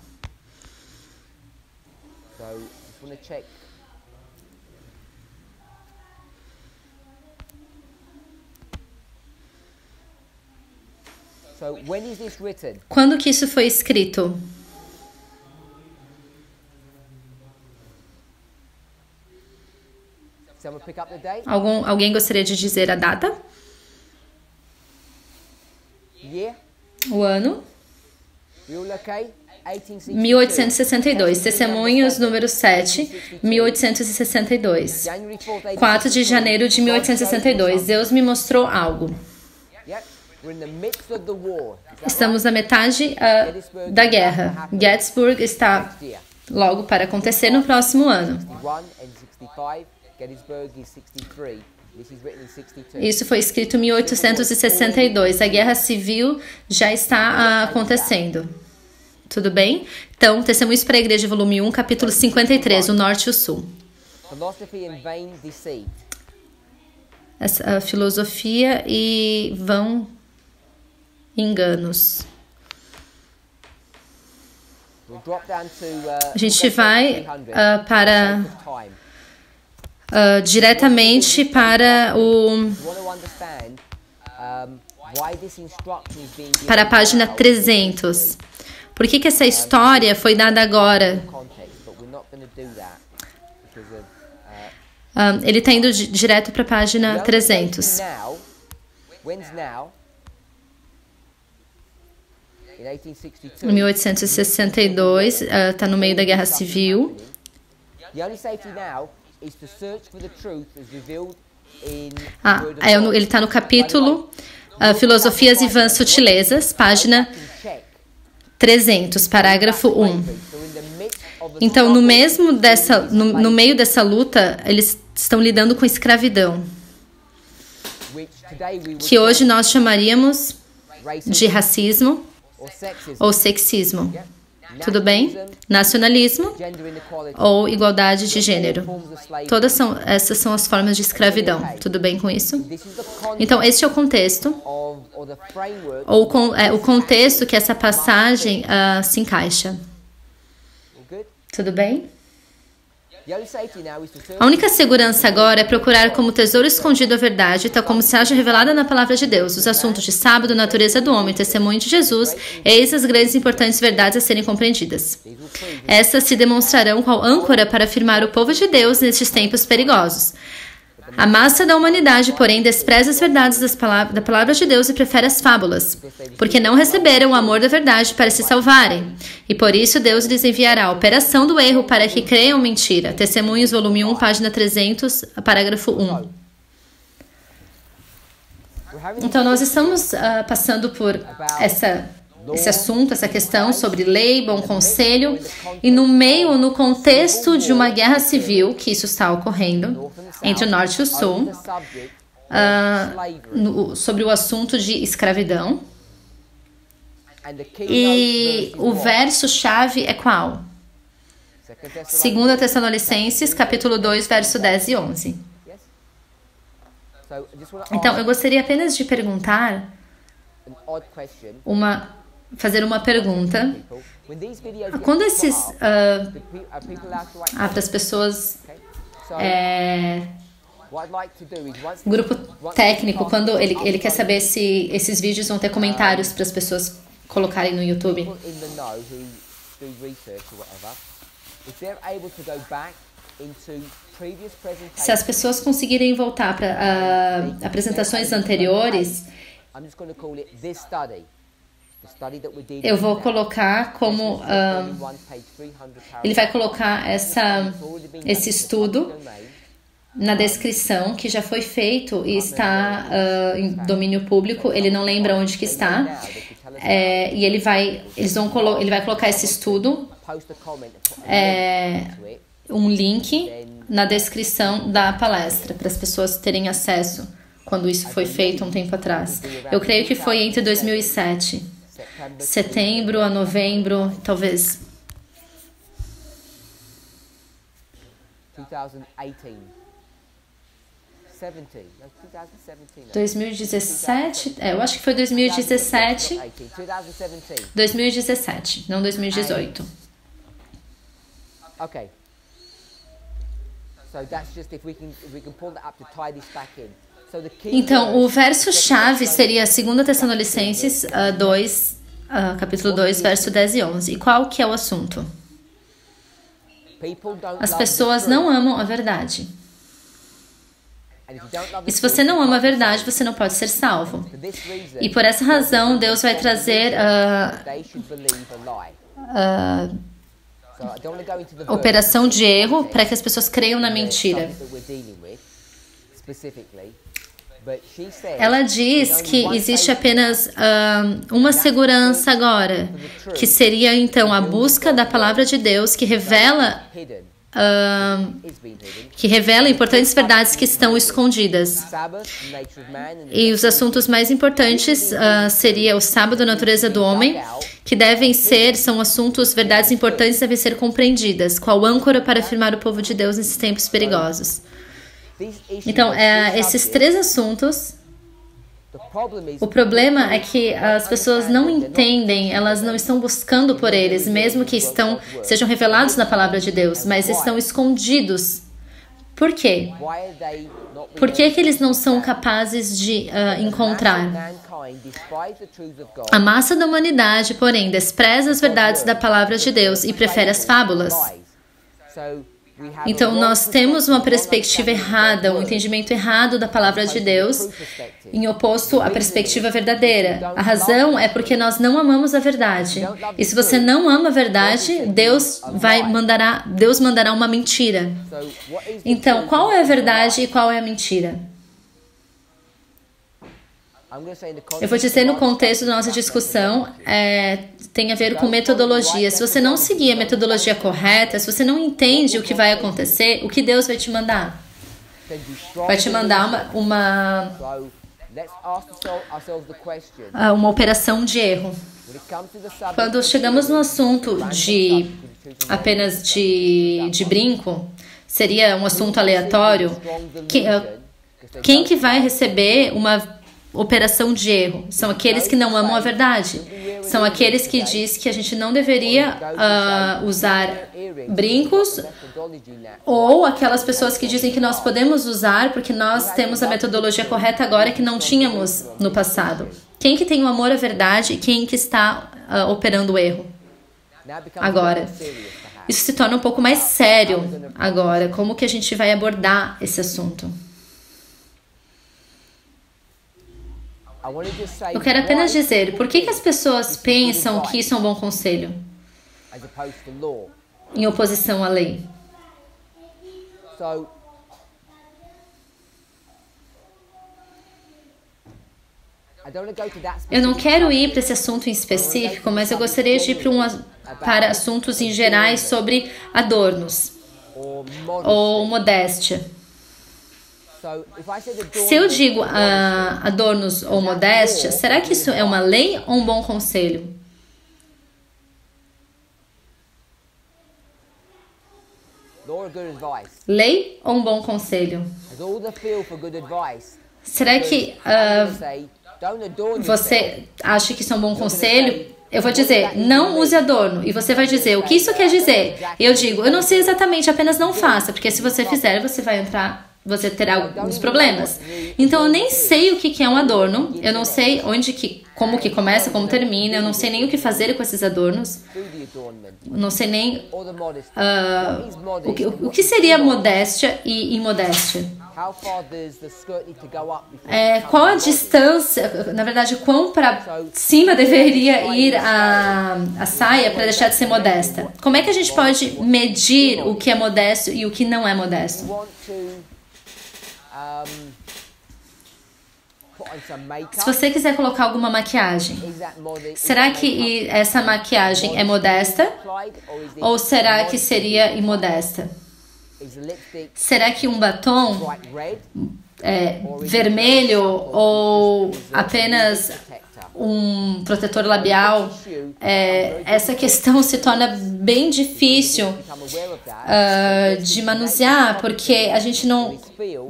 Quando que isso foi escrito? Alguém gostaria de dizer a data? O ano? 1862. Testemunhos número 7, 1862. 4 de janeiro de 1862. Deus me mostrou algo. Estamos na metade da guerra. Gettysburg está logo para acontecer no próximo ano. Isso foi escrito em 1862. A guerra civil já está acontecendo. Tudo bem? Então, Testemunhos para a Igreja, volume 1, capítulo 53, o Norte e o Sul. Essa filosofia e vão enganos. A gente vai diretamente para a página 300. Por que essa história foi dada agora? Ele está indo direto para a página 300. Em 1862, está no meio da Guerra Civil. Ele está no capítulo Filosofias e Vãs Sutilezas, página 300, parágrafo 1. Então, no meio dessa luta, eles estão lidando com escravidão, que hoje nós chamaríamos de racismo ou sexismo. Tudo bem? Nacionalismo ou igualdade de gênero. Essas são as formas de escravidão. Tudo bem com isso? Então, este é o contexto, ou o contexto que essa passagem se encaixa. Tudo bem? A única segurança agora é procurar como tesouro escondido a verdade, tal como se haja revelada na palavra de Deus, os assuntos de sábado, natureza do homem, testemunho de Jesus, eis as grandes e importantes verdades a serem compreendidas. Essas se demonstrarão qual âncora para afirmar o povo de Deus nestes tempos perigosos. A massa da humanidade, porém, despreza as verdades da palavra de Deus e prefere as fábulas, porque não receberam o amor da verdade para se salvarem. E por isso Deus lhes enviará a operação do erro para que creiam mentira. Testemunhos, volume 1, página 300, parágrafo 1. Então, nós estamos passando por esse assunto, essa questão sobre lei, bom conselho, e no contexto de uma guerra civil, que isso está ocorrendo entre o norte e o sul, sobre o assunto de escravidão. E o verso-chave é qual? 2 Tessalonicenses, capítulo 2, verso 10 e 11. Então, eu gostaria apenas de perguntar fazer uma pergunta. Quando para as pessoas, grupo técnico, quando ele quer saber se esses vídeos vão ter comentários para as pessoas colocarem no YouTube. Se as pessoas conseguirem voltar para apresentações anteriores, eu vou colocar como ele vai colocar esse estudo na descrição, que já foi feito e está em domínio público. Ele não lembra onde que está, e ele vai colocar esse estudo, um link na descrição da palestra para as pessoas terem acesso. Quando isso foi feito um tempo atrás, eu creio que foi entre 2007. Setembro a novembro, talvez. 2017? Eu acho que foi 2017. 2017, não 2018. Ok. So that's just if we can pull that up to tie this back in. Então, o verso-chave seria 2 Tessalonicenses 2, capítulo 2, verso 10 e 11. E qual que é o assunto? As pessoas não amam a verdade. E se você não ama a verdade, você não pode ser salvo. E por essa razão, Deus vai trazer operação de erro para que as pessoas creiam na mentira. Ela diz que existe apenas uma segurança agora, que seria então a busca da palavra de Deus, que revela importantes verdades que estão escondidas. E os assuntos mais importantes seria o sábado, a natureza do homem, que são assuntos, verdades importantes devem ser compreendidas. Qual âncora para afirmar o povo de Deus nesses tempos perigosos? Então, esses três assuntos O problema é que as pessoas não entendem, elas não estão buscando por eles, mesmo que sejam revelados na palavra de Deus, mas estão escondidos. Por quê? Por que eles não são capazes de encontrar? A massa da humanidade, porém, despreza as verdades da palavra de Deus e prefere as fábulas. Então, nós temos uma perspectiva errada, um entendimento errado da palavra de Deus, em oposto à perspectiva verdadeira. A razão é porque nós não amamos a verdade. E se você não ama a verdade, Deus mandará uma mentira. Então, qual é a verdade e qual é a mentira? Eu vou dizer no contexto da nossa discussão, tem a ver com metodologia. Se você não seguir a metodologia correta, se você não entende o que vai acontecer, o que Deus vai te mandar? Vai te mandar uma operação de erro. Quando chegamos no assunto apenas de brinco, seria um assunto aleatório, quem que vai receber uma operação de erro? São aqueles que não amam a verdade. São aqueles que dizem que a gente não deveria usar brincos, ou aquelas pessoas que dizem que nós podemos usar porque nós temos a metodologia correta agora que não tínhamos no passado. Quem que tem o amor à verdade e quem que está operando o erro? Agora, isso se torna um pouco mais sério agora. Como que a gente vai abordar esse assunto? Eu quero apenas dizer, por que as pessoas pensam que isso é um bom conselho, em oposição à lei? Eu não quero ir para esse assunto em específico, mas eu gostaria de ir para assuntos em gerais sobre adornos ou modéstia. Se eu digo adornos ou modéstia, será que isso é uma lei ou um bom conselho? Lei ou um bom conselho? Será que você acha que isso é um bom conselho? Eu vou dizer, não use adorno. E você vai dizer, o que isso quer dizer? E eu digo, eu não sei exatamente, apenas não faça. Porque se você fizer, você terá alguns problemas. Então, eu nem sei o que é um adorno. Eu não sei como que começa, como termina. Eu não sei nem o que fazer com esses adornos. Eu não sei nem o que seria modéstia e imodéstia. Qual a distância, na verdade, quão para cima deveria ir a saia para deixar de ser modesta? Como é que a gente pode medir o que é modesto e o que não é modesto? Se você quiser colocar alguma maquiagem, será que essa maquiagem é modesta? Ou será que seria imodesta? Será que um batom vermelho ou apenas um protetor labial, essa questão se torna bem difícil de manusear, porque a gente não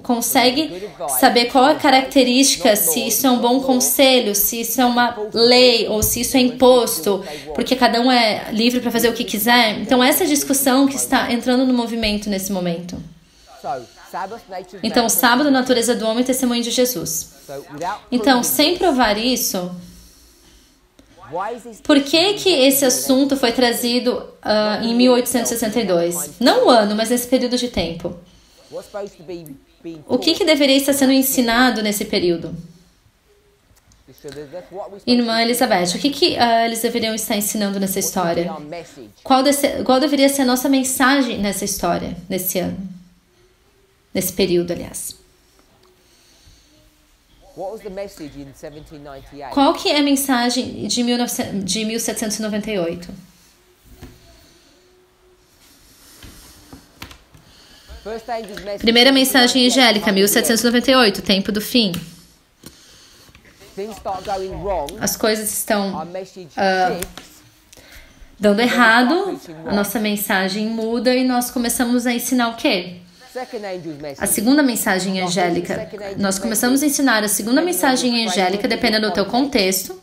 consegue saber qual a característica, se isso é um bom conselho, se isso é uma lei ou se isso é imposto, porque cada um é livre para fazer o que quiser. Então, essa discussão que está entrando no movimento nesse momento. Então, sábado, natureza do homem e testemunho de Jesus. Então, sem provar isso, por que esse assunto foi trazido em 1862? Não o ano, mas nesse período de tempo. O que deveria estar sendo ensinado nesse período? Irmã Elizabeth, o que eles deveriam estar ensinando nessa história? Qual deveria ser a nossa mensagem nessa história, nesse ano? Nesse período, aliás. Qual que é a mensagem de 1798? Primeira mensagem angélica, 1798, tempo do fim. As coisas estão dando errado, a nossa mensagem muda e nós começamos a ensinar o quê? second angel's A message. segunda mensagem angélica. Nós começamos a ensinar a segunda mensagem angélica, dependendo do teu contexto.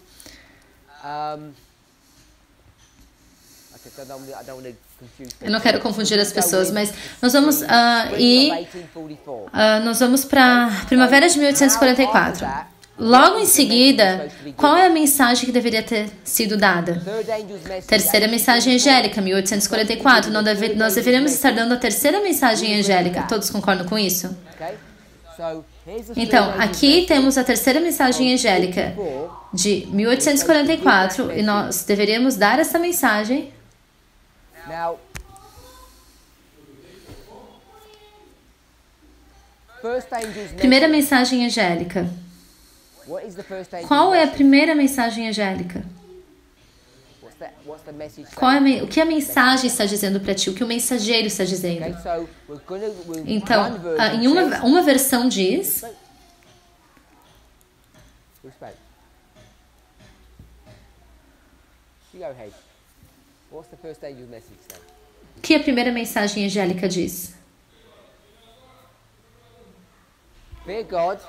Okay, so I don't want to confuse Eu não quero confundir as pessoas, mas nós vamos Spring of 1844. nós vamos para primavera de 1844. Logo em seguida, qual é a mensagem que deveria ter sido dada? Third angel's message. Terceira mensagem angélica, 1844. Nós deveríamos estar dando a terceira mensagem angélica. Todos concordam com isso? Okay? So here's the Então, third angel's aqui message. temos a terceira mensagem angélica de 1844 e nós deveríamos dar essa mensagem. Now, first angel's message. Primeira mensagem angélica. What is the first angel's Qual é a message? primeira mensagem angélica? What's the message Qual saying? o que a mensagem está dizendo para ti? O que o mensageiro está Okay, dizendo? so one Então, version em uma versão diz... Respect. You go ahead. What's the first angel's message then? O que a primeira mensagem angélica diz? Fear God,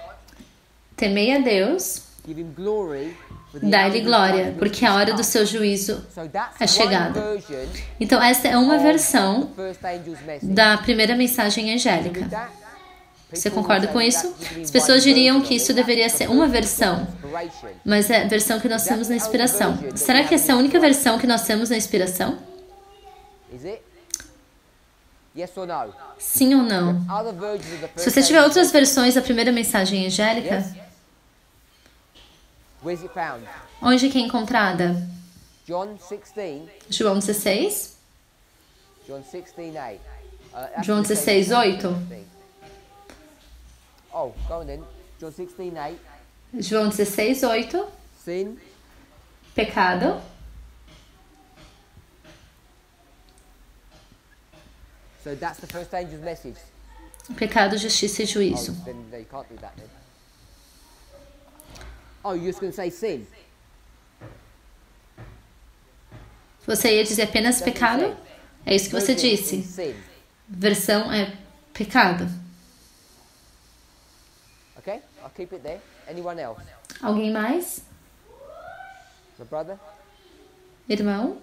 Temei a Deus, give him glory, for the dá-lhe hour of glória, judgment porque a is hora come. do seu juízo So that's é one chegada. version Então, esta é uma of versão the first angel's message. da primeira mensagem With angélica. that, Você people concorda will com say isso? that should be As pessoas one diriam version que of isso it. deveria That's ser the uma first versão, inspiration. mas é a versão que nós temos na inspiração. Será que essa é a única versão que nós temos na inspiração? Is it? Yes or no? Sim ou não? Other versions of the Se first você tiver angel's outras versões da primeira mensagem angélica, Yes? Where's it found? onde que é encontrada? John 16. João 16, John 16:8. That's João the 16, same 8. thing. Oh, go on then. John 16:8. João 16, 8, Sin, pecado, so that's the first angel's message. pecado, justiça e Oh, juízo. then you can't do that then. Oh, you're just going to say sin. Você ia dizer apenas pecado? É isso que você Version disse. is sin. Versão é pecado. Okay, I'll keep it there. Anyone else? Alguém mais? My brother? Irmão?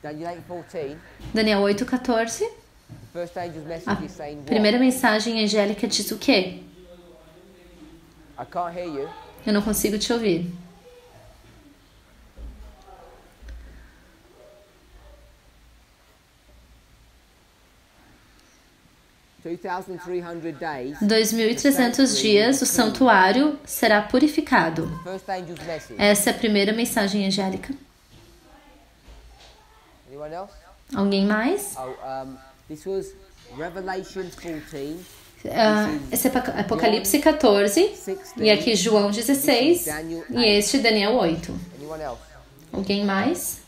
Daniel 8:14. Daniel 8,14. The first angel's A message is saying what? primeira mensagem angélica diz o quê? I can't hear you. Eu não consigo te ouvir. days. 2.300 dias o santuário será purificado. First angel's message. Essa é a primeira mensagem angélica. Anyone else? Alguém mais? Oh, this was Revelation 14, Esse é Apocalipse 14. 16. E aqui João 16. E este Daniel 8. Anyone else? Alguém mais?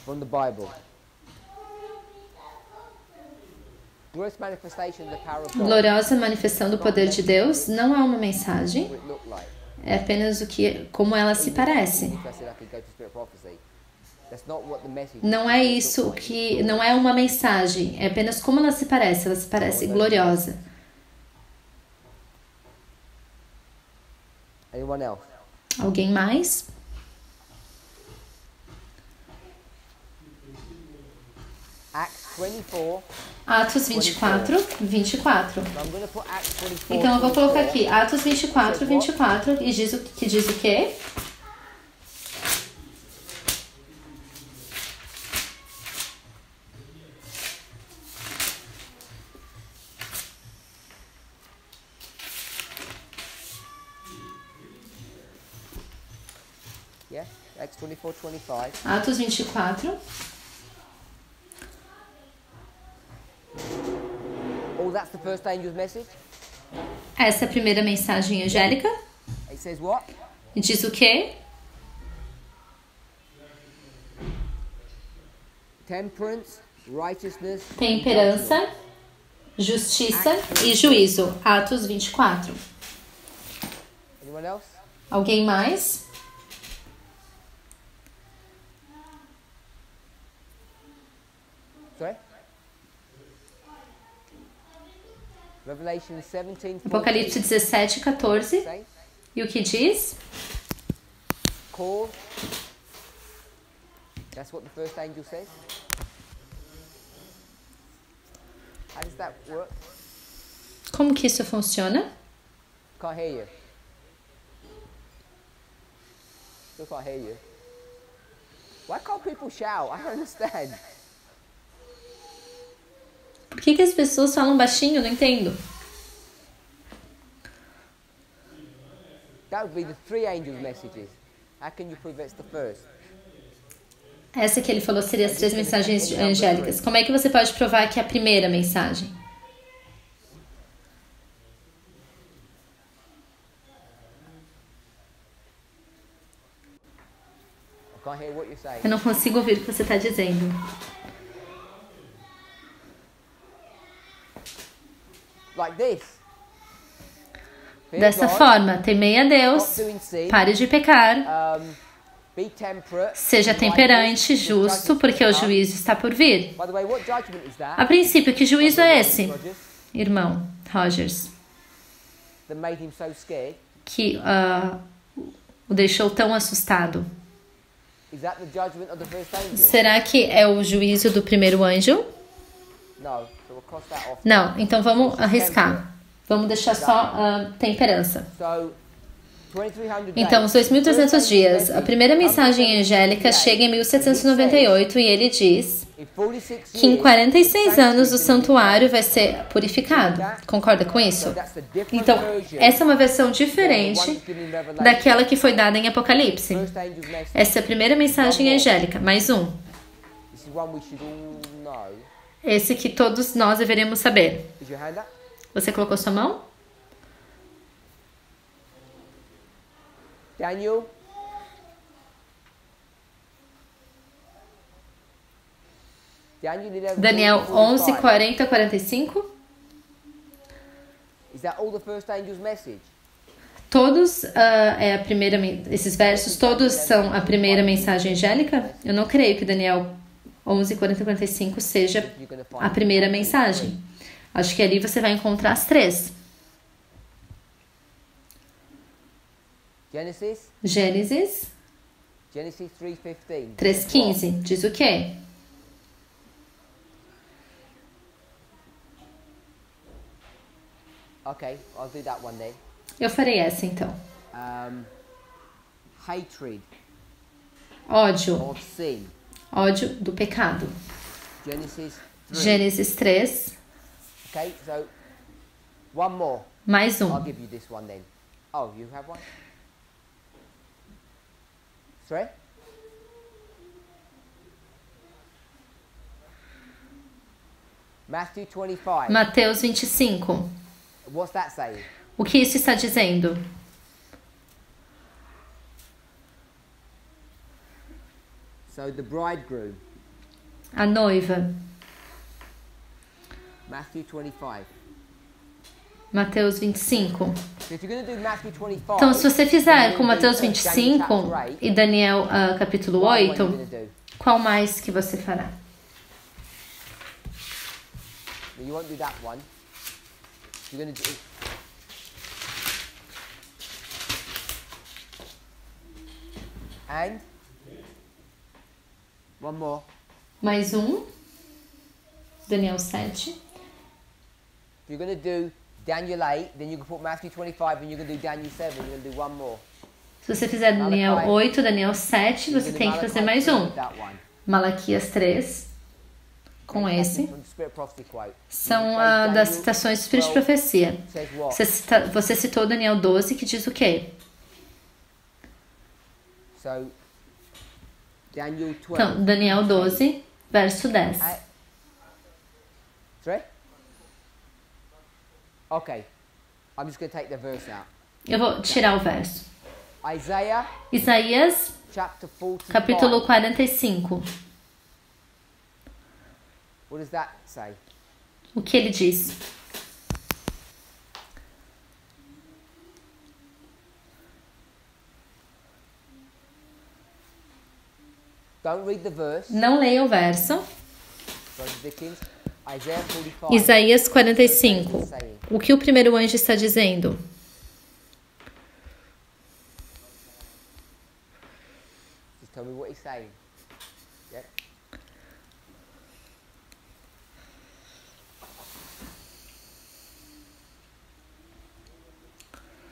From the Bible. Glorious manifestation of the power of God. Gloriosa manifestação do poder de Deus não é uma mensagem, What it looked like. é apenas como ela se parece. If I said I could go to spirit prophecy, that's not what the message. Não é isso que não é uma mensagem, é apenas como ela se parece gloriosa. Anyone else? Alguém mais? Acts 24. Atos 24, 24. So I'm going to put Acts 24. Então eu vou colocar 24. aqui Atos 24, 24 e diz o quê? Yeah, Acts 24, 25. Atos 24. Oh, that's the first angel's message. Essa é a primeira mensagem angélica. It says what? E diz o quê? Temperance, righteousness, Temperança, justiça e juízo. Atos 24. Anyone else? Alguém mais? Sorry? Revelation 17, Apocalipse 17, 14. say, E o que diz? call. That's what the first angel says. How does that work? Como que isso funciona? Can't hear you. Still can't hear you. Why can't people shout? I don't understand. Por que as pessoas falam baixinho? Não entendo. That would be the three angels' messages. How can you prove it's the first? Essa que ele falou seria as 3 mensagens angélicas. Como é que você pode provar que é a primeira mensagem? I can't hear what you're saying. Eu não consigo ouvir o que você está dizendo. Like this. Fear Dessa God, forma, temei a Deus, stop doing sin, pare de pecar, be temperate, seja temperante, justo, porque o juízo está por vir. By the way, what judgment is that? A princípio, que juízo é esse, Rogers, irmão Rogers, that made him so scared? que o deixou tão assustado? Is that the judgment of the first angel? Será que é o juízo do primeiro anjo? No. So we'll cross that off. Não, então vamos arriscar. Vamos deixar só temperança. So 2300 Então, os 2.300 dias. A primeira mensagem angélica chega em 1798 e ele diz que em 46 anos o santuário vai ser purificado. Concorda com isso? Então, essa é uma versão diferente daquela que foi dada em Apocalipse. Essa é a primeira mensagem angélica. Mais um. This is one we should all know. Esse que todos nós deveríamos saber. Is your hand up? Você colocou sua mão? Daniel. Daniel 11, 40, 45. Is that all the first angel's message? Todos, é a primeira, esses versos todos são a primeira mensagem angélica? Eu não creio que Daniel 11, 40, 45 seja a primeira mensagem. Acho que ali você vai encontrar as 3. Genesis? Gênesis Genesis 3:15. 3,15. Diz o quê? Okay, I'll do that one then. Eu farei essa então. Hatred Ódio. of sin. Ódio do pecado. Genesis 3. Gênesis 3. Okay, so one more. Mais I'll um. give you this one then. Oh, you have one? 3? Matthew 25. Mateus 25. What's that saying? O que isso está dizendo? So the bridegroom. A noiva. Matthew 25. Mateus 25. So if you're going to do Matthew 25, Então, se você fizer com then Mateus Daniel 25 chapter 8, e Daniel capítulo what are you 8, going to do? qual mais que você fará? You won't do that one. You're going to do... And? One more. Mais um. Daniel 7. If you're going to do Daniel 8, then you can put Matthew 25 and you're going to do Daniel 7. You're going to do one more. Se você fizer Daniel 8, Daniel 7, You're você gonna tem que do fazer Malachi mais 3 um. with that one. Malaquias 3, com Okay, esse. from the Spirit Prophecy quote. São Daniel das citações do Espírito de 12 Profecia. says what? Você citou Daniel 12, que diz o quê? So, Daniel 12. Então, Daniel 12, verso 10. 3? Okay. I'm just going to take the verse out. Eu vou tirar o verso. Isaiah Isaías, chapter 45. capítulo 45. What does that say? O que ele diz? Don't read the verse. Não leia o verso. Brother Dickens, Isaiah 45. Isaías 45. O que o primeiro anjo está dizendo? Just tell me what he's saying. Yeah.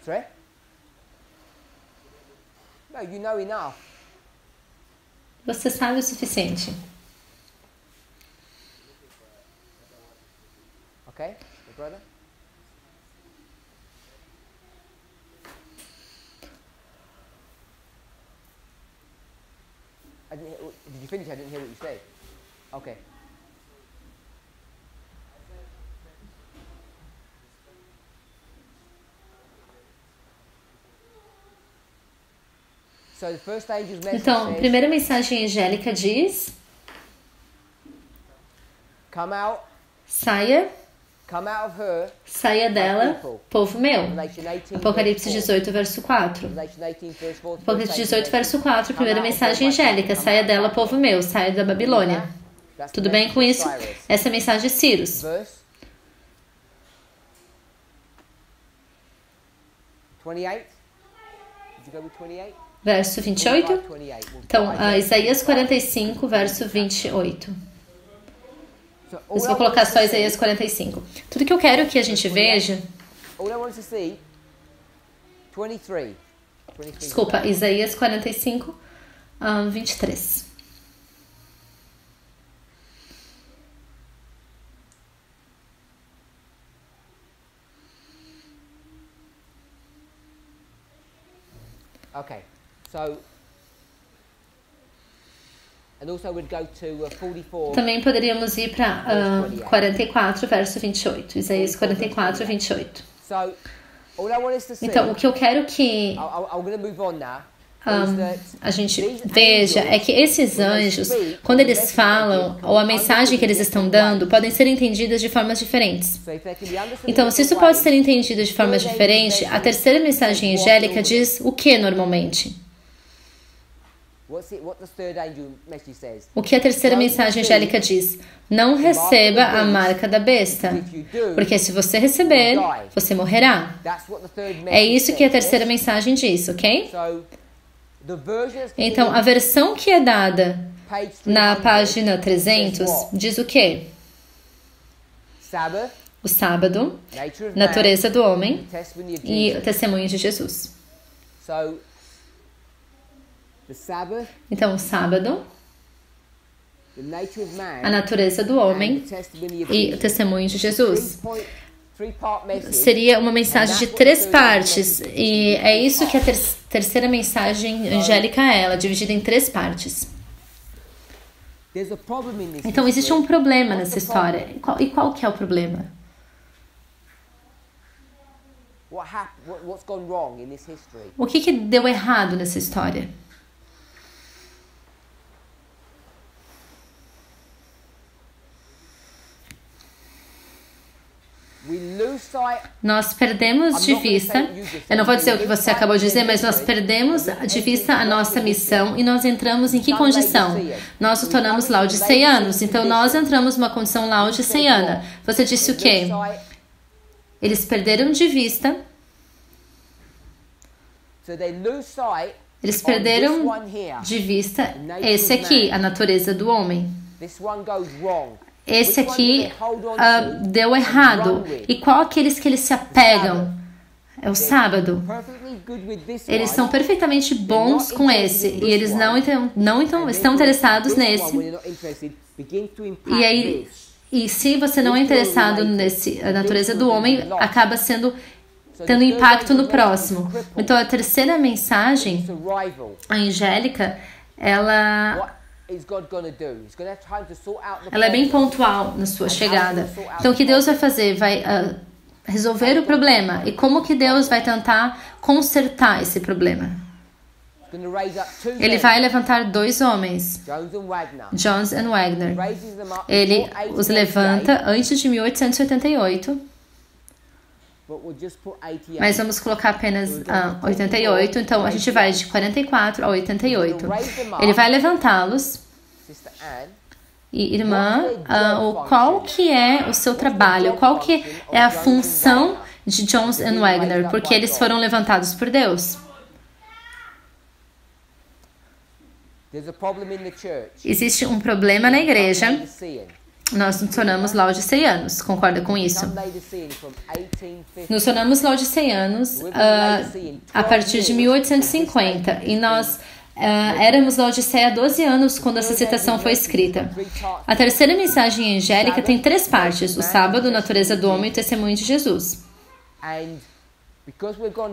Sorry? No, you know enough. Você sabe o suficiente. Okay, your brother? Did you finish? I didn't hear what you said. Okay. So the first angel's message Então, a says, primeira mensagem angélica diz: come out of her. Saia dela, povo meu. Revelation 18, Apocalipse verse 18, verso 4. Revelation 18, verse 4. Apocalipse 18, verso 4, primeira mensagem angélica: saia dela, povo meu, saia da Babilônia. Tudo bem com isso? Essa é a mensagem de Cyrus. Verse 28. Did you go with 28? Verso 28. Então, Isaías 45, verso 28. Mas vou colocar só Isaías 45. Tudo que eu quero que a gente veja... Desculpa, Isaías 45, 23. Okay, so... And also we'd go to 44. Também poderíamos ir para 44, verso 28. Isaías 44, 28. So, all I want us to see, então, o que eu quero que I'm going to move on now. A gente veja é que esses anjos, quando eles falam, ou a mensagem que eles estão dando, podem ser entendidas de formas diferentes. Então, se isso pode ser entendido de formas diferentes, a terceira mensagem angélica diz o que normalmente? O que a terceira mensagem angélica diz? Não receba a marca da besta, porque se você receber, você morrerá. É isso que a terceira mensagem diz, ok? Então, a versão que é dada na página 300 diz o quê? O sábado, natureza do homem e o testemunho de Jesus. Então, o sábado, a natureza do homem e o testemunho de Jesus. Seria uma mensagem de 3 partes, e é isso que a terceira mensagem angélica é, ela dividida em 3 partes. Então, existe um problema nessa história. E qual que é o problema? O que deu errado nessa história? Nós perdemos de vista, eu não vou dizer o que você acabou de dizer, mas nós perdemos de vista a nossa missão e nós entramos em que condição? Nós nos tornamos laodiceianos, então nós entramos numa condição laodiceiana. Você disse o quê? Eles perderam de vista, esse aqui, a natureza do homem. Esse aqui deu errado. E qual aqueles que eles se apegam? É o sábado. Eles são perfeitamente bons com esse. E eles não estão interessados nesse. E aí, se você não é interessado na natureza do homem, acaba tendo impacto no próximo. Então, a terceira mensagem, a angélica, ela é bem pontual na sua chegada. Então, o que Deus vai fazer? Vai resolver o problema. E como que Deus vai tentar consertar esse problema? Ele vai levantar 2 homens, Jones e Wagner. Ele os levanta antes de 1888. Mas vamos colocar apenas 88. Então, a gente vai de 44 a 88. Ele vai levantá-los. E irmã, qual que é o seu trabalho? Qual que é a função de Jones e Wagner? Porque eles foram levantados por Deus. Existe um problema na igreja. Nós nos tornamos laodiceianos. Concorda com isso? Nos tornamos laodiceianos a partir de 1850. E nós éramos Laodiceia há 12 anos quando essa citação foi escrita. A terceira mensagem angélica tem 3 partes: o sábado, natureza do homem e o testemunho de Jesus.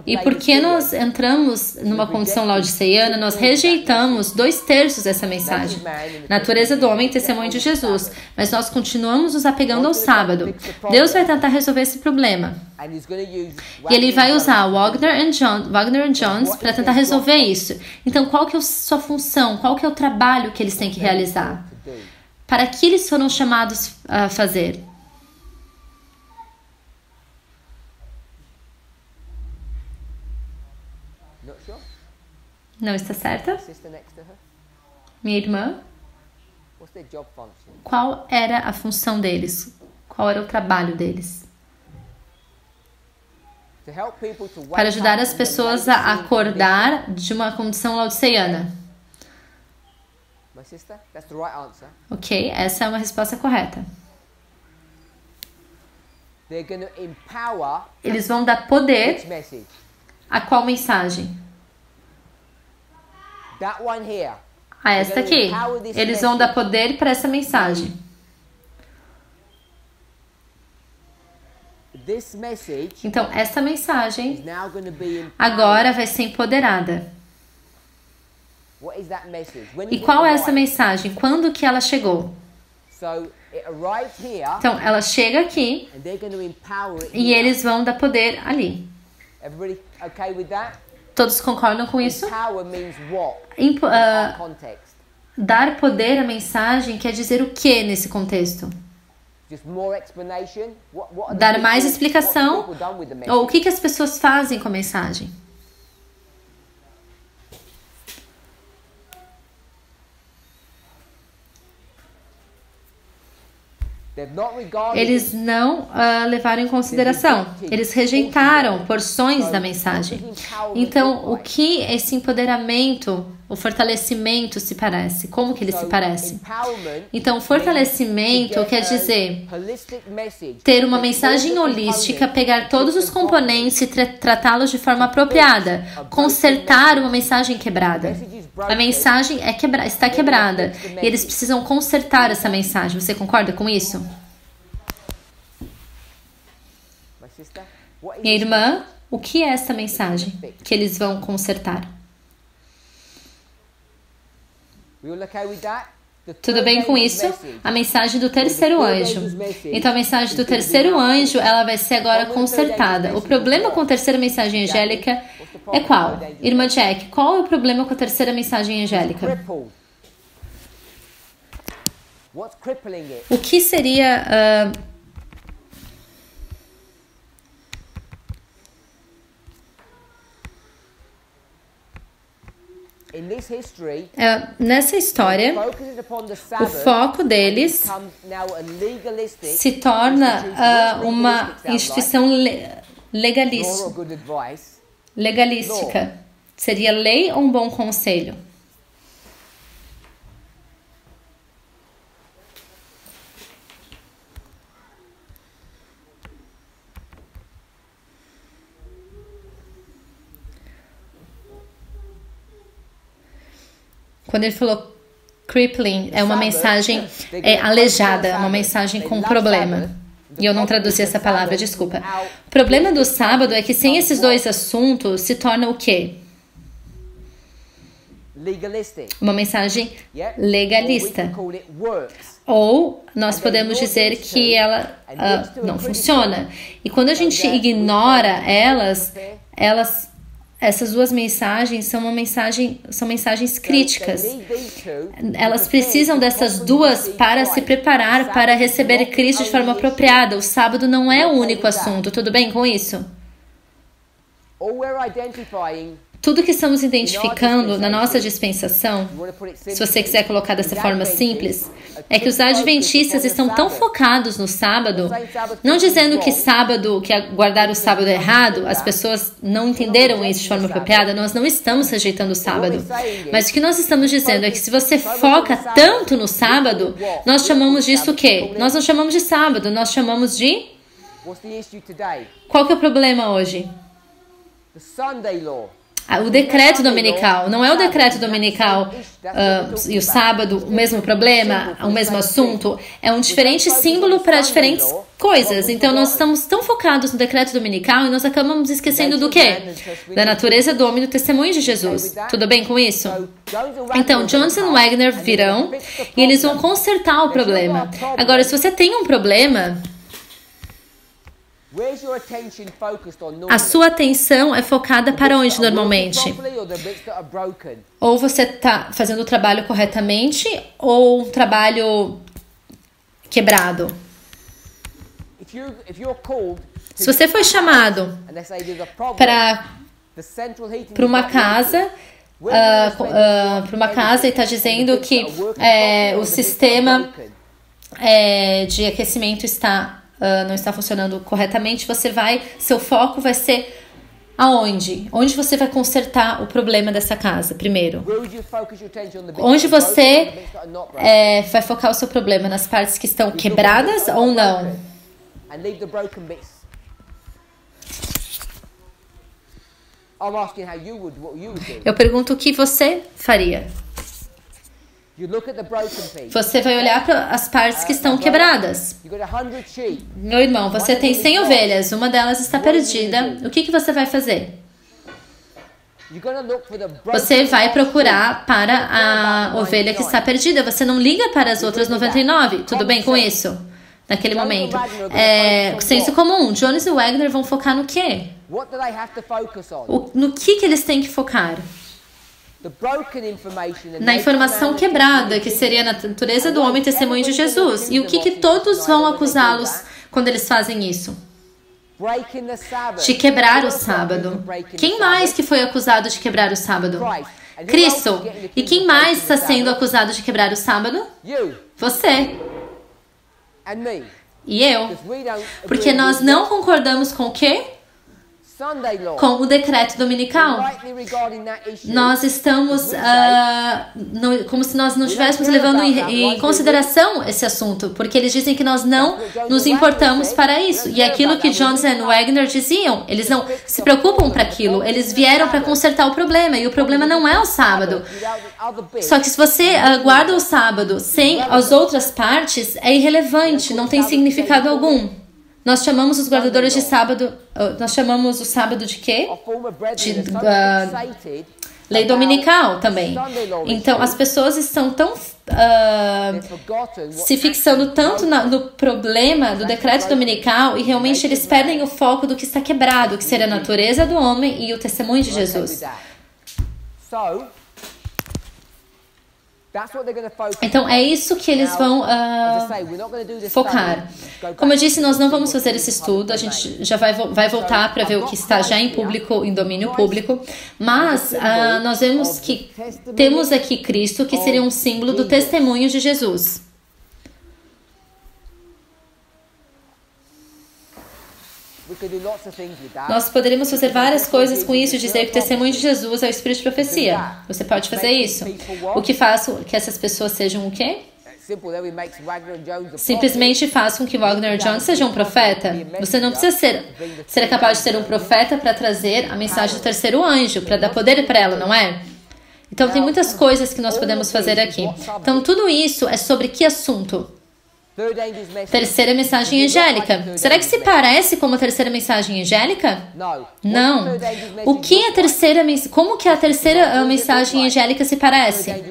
E porque nós entramos numa condição laodiceiana, nós rejeitamos 2/3 dessa mensagem. Natureza do homem e testemunho de Jesus. Mas nós continuamos nos apegando ao sábado. Deus vai tentar resolver esse problema. E Ele vai usar Wagner e Jones para tentar resolver isso. Então, qual que é a sua função? Qual que é o trabalho que eles têm que realizar? Para que eles foram chamados a fazer? Não está certa? Minha irmã? Qual era a função deles? Qual era o trabalho deles? Para ajudar as pessoas a acordar de uma condição laodiceana. Ok, essa é uma resposta correta. Eles vão dar poder a qual mensagem? A esta aqui. Eles vão dar poder para essa mensagem. Então, essa mensagem agora vai ser empoderada. E qual é essa mensagem? Quando que ela chegou? Então, ela chega aqui e eles vão dar poder ali. Todos concordam com isso? Dar poder à mensagem quer dizer o que nesse contexto? Dar mais explicação? Ou o que as pessoas fazem com a mensagem? Eles não levaram em consideração. Eles rejeitaram porções da mensagem. Então, o que esse empoderamento, o fortalecimento se parece? Como que ele se parece? Então, fortalecimento quer dizer ter uma mensagem holística, pegar todos os componentes e tratá-los de forma apropriada. Consertar uma mensagem quebrada. A mensagem está quebrada e eles precisam consertar essa mensagem. Você concorda com isso? Minha irmã, o que é essa mensagem que eles vão consertar? Tudo bem com isso? A mensagem do terceiro anjo. Então, a mensagem do terceiro anjo, ela vai ser agora consertada. O problema com a terceira mensagem angélica é qual? Irmã Jack, qual é o problema com a terceira mensagem angélica? O que seria... nessa história, o foco deles se torna uma instituição legalística. Seria lei ou um bom conselho? Quando ele falou crippling, é uma mensagem aleijada, uma mensagem com problema. E eu não traduzi essa palavra, desculpa. O problema do sábado é que sem esses dois assuntos se torna o quê? Uma mensagem legalista. Ou nós podemos dizer que ela não funciona. E quando a gente ignora essas duas mensagens são mensagens críticas. Elas precisam dessas duas para se preparar para receber Cristo de forma apropriada. O sábado não é o único assunto. Tudo bem com isso? tudo que estamos identificando na nossa dispensação, se você quiser colocar dessa forma simples, é que os adventistas estão tão focados no sábado, não dizendo que sábado, que guardar o sábado é errado, as pessoas não entenderam isso de forma apropriada, nós não estamos rejeitando o sábado. Mas o que nós estamos dizendo é que se você foca tanto no sábado, nós chamamos disso o quê? Nós não chamamos de sábado, nós chamamos de... Qual que é o problema hoje? O decreto dominical. Não é o decreto dominical e o sábado o mesmo problema, o mesmo assunto. É um diferente símbolo para diferentes coisas. Então, nós estamos tão focados no decreto dominical e nós acabamos esquecendo do quê? Da natureza do homem e do testemunho de Jesus. Tudo bem com isso? Então, Johnson e Wagner virão e eles vão consertar o problema. Agora, se você tem um problema... A sua atenção é focada para onde normalmente? Ou você está fazendo o trabalho corretamente ou um trabalho quebrado? Se você foi chamado para uma casa, e está dizendo que o sistema de aquecimento não está funcionando corretamente, seu foco vai ser aonde? Onde você vai consertar o problema dessa casa primeiro? Onde você vai focar o seu problema? Nas partes que estão quebradas ou não? Eu pergunto o que você faria. Você vai olhar para as partes que estão quebradas. Meu irmão, você tem 100 ovelhas, uma delas está perdida. O que você vai fazer? Você vai procurar para a ovelha que está perdida. Você não liga para as outras 99. Tudo bem com isso? Naquele momento. Senso comum. Jones e Wagner vão focar no quê? No que eles têm que focar? Na informação quebrada, que seria a natureza do homem e testemunho de Jesus. E o que todos vão acusá-los quando eles fazem isso? De quebrar o sábado. Quem mais que foi acusado de quebrar o sábado? Cristo. E quem mais está sendo acusado de quebrar o sábado? Você. E eu. Porque nós não concordamos com o quê? Com o decreto dominical. Nós estamos como se nós não estivéssemos levando em consideração esse assunto, porque eles dizem que nós não nos importamos para isso. E aquilo que Johnson e Wagner diziam, eles não se preocupam para aquilo, eles vieram para consertar o problema, e o problema não é o sábado. Só que se você guarda o sábado sem as outras partes, é irrelevante, não tem significado algum. Nós chamamos os guardadores de sábado, nós chamamos o sábado de quê? De lei dominical também. Então, as pessoas estão tão se fixando tanto no problema do decreto dominical e realmente eles perdem o foco do que está quebrado, que seria a natureza do homem e o testemunho de Jesus. Então, é isso que eles vão focar. Como eu disse, nós não vamos fazer esse estudo, a gente já vai voltar para ver o que está já em público, em domínio público, mas nós vemos que temos aqui Cristo, que seria um símbolo do testemunho de Jesus. Nós poderíamos fazer várias coisas com isso, dizer que o testemunho de Jesus é o espírito de profecia. Você pode fazer isso. O que faz que essas pessoas sejam o quê? Simplesmente faz com que Wagner e Jones sejam um profeta. Você não precisa ser capaz de ser um profeta para trazer a mensagem do terceiro anjo, para dar poder para ela, não é? Então tem muitas coisas que nós podemos fazer aqui. Então tudo isso é sobre que assunto? Terceira mensagem angélica. Será que se parece com a terceira mensagem angélica? Não. O que é a terceira como que a terceira mensagem angélica se parece?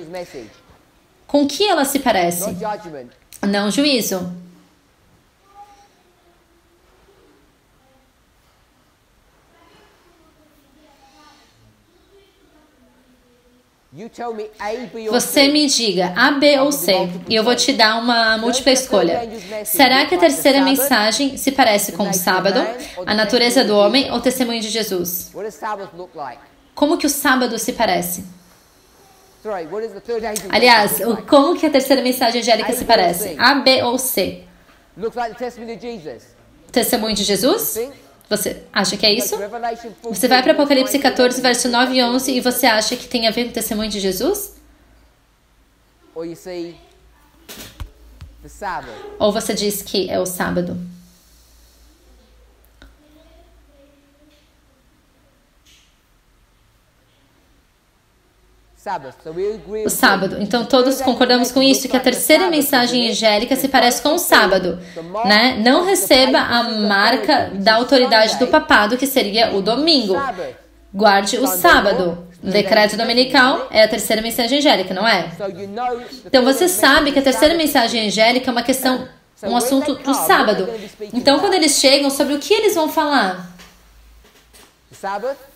Com que ela se parece? Não juízo. Você me diga A, B ou C e eu vou te dar uma múltipla escolha. Será que a terceira mensagem se parece com o sábado, a natureza do homem ou o testemunho de Jesus? como que o sábado se parece? Sorry, what is the third angel? Aliás, como que a terceira mensagem angélica se parece? A, B ou C? Looks like the testimony of Jesus. Testemunho de Jesus? Think? Você acha que é isso? Revelation 14, Você vai para Apocalipse verse 14, 19, verso 9 e 11 e você acha que tem a ver com o testemunho de Jesus? Or you see the Sabbath. Ou você diz que é o sábado? Sabbath. So we agree O sábado. Então todos concordamos com isso, que a terceira mensagem angélica se parece com o sábado, né? Não receba a marca da autoridade do papado, que seria o domingo. Guarde o sábado. Decreto dominical é a terceira mensagem angélica, não é? Então você sabe que a terceira mensagem angélica é uma questão, um assunto do sábado. Então quando eles chegam, sobre o que eles vão falar?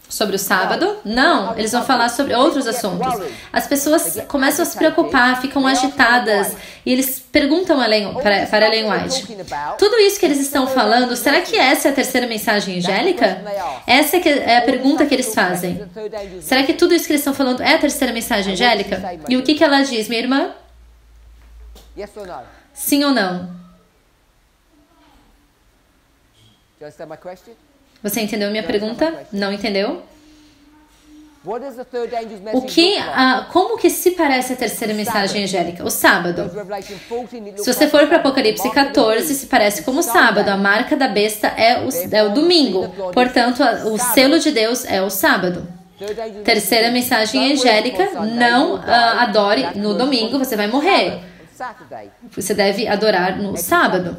Sobre o sábado? Não, eles vão falar sobre outros assuntos. As pessoas começam a se preocupar, ficam agitadas e eles perguntam para Ellen White: tudo isso que eles estão falando, será que essa é a terceira mensagem angélica? Essa é a pergunta que eles fazem. Será que tudo isso que eles estão falando é a terceira mensagem angélica? E o que ela diz, minha irmã? Sim ou não? Você entendeu a minha pergunta? Não entendeu? Como que se parece a terceira mensagem angélica? O sábado. Se você for para Apocalipse 14, se parece como o sábado. A marca da besta é o domingo. Portanto, o selo de Deus é o sábado. Terceira mensagem angélica: não adore no domingo, você vai morrer. Você deve adorar no sábado.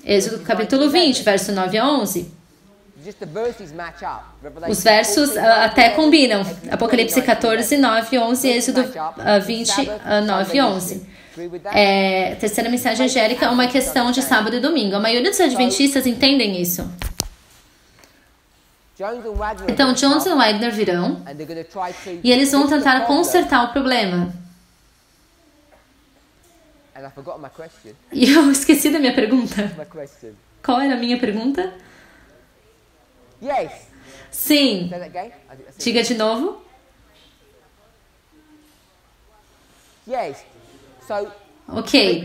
Êxodo capítulo 20, verso 9 a 11. Os versos até combinam. Apocalipse 14, 9 e 11, Êxodo 20, 9 e 11. Terceira mensagem angélica é uma questão de sábado e domingo. A maioria dos adventistas entendem isso. Então, Jones e Wagner virão e eles vão tentar consertar o problema. E eu esqueci da minha pergunta. Qual era a minha pergunta? Sim. Diga de novo. Ok.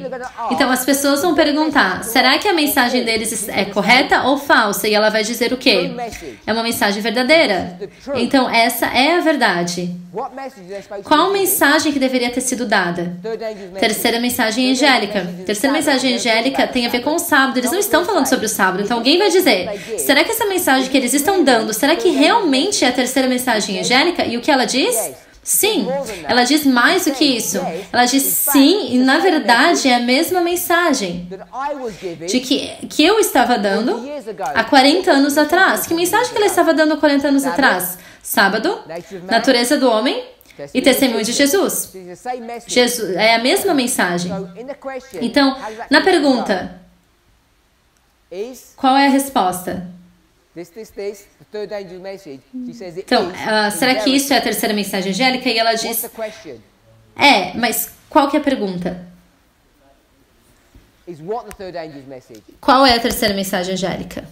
Então as pessoas vão perguntar: será que a mensagem deles é correta ou falsa? E ela vai dizer o quê? É uma mensagem verdadeira. Então essa é a verdade. Qual mensagem que deveria ter sido dada? Terceira mensagem angélica. Terceira mensagem angélica tem a ver com o sábado. Eles não estão falando sobre o sábado. Então alguém vai dizer: será que essa mensagem que eles estão dando, será que realmente é a terceira mensagem angélica? E o que ela diz? Sim, ela diz mais do que isso. Ela diz sim, e na verdade é a mesma mensagem de que eu estava dando há 40 anos atrás. Que mensagem que ela estava dando há 40 anos atrás? Sábado, natureza do homem e testemunho de Jesus. Jesus é a mesma mensagem. Então, na pergunta, qual é a resposta? Então, será que isso é a terceira mensagem angélica? E ela diz: mas qual que é a pergunta? Qual é a terceira mensagem angélica?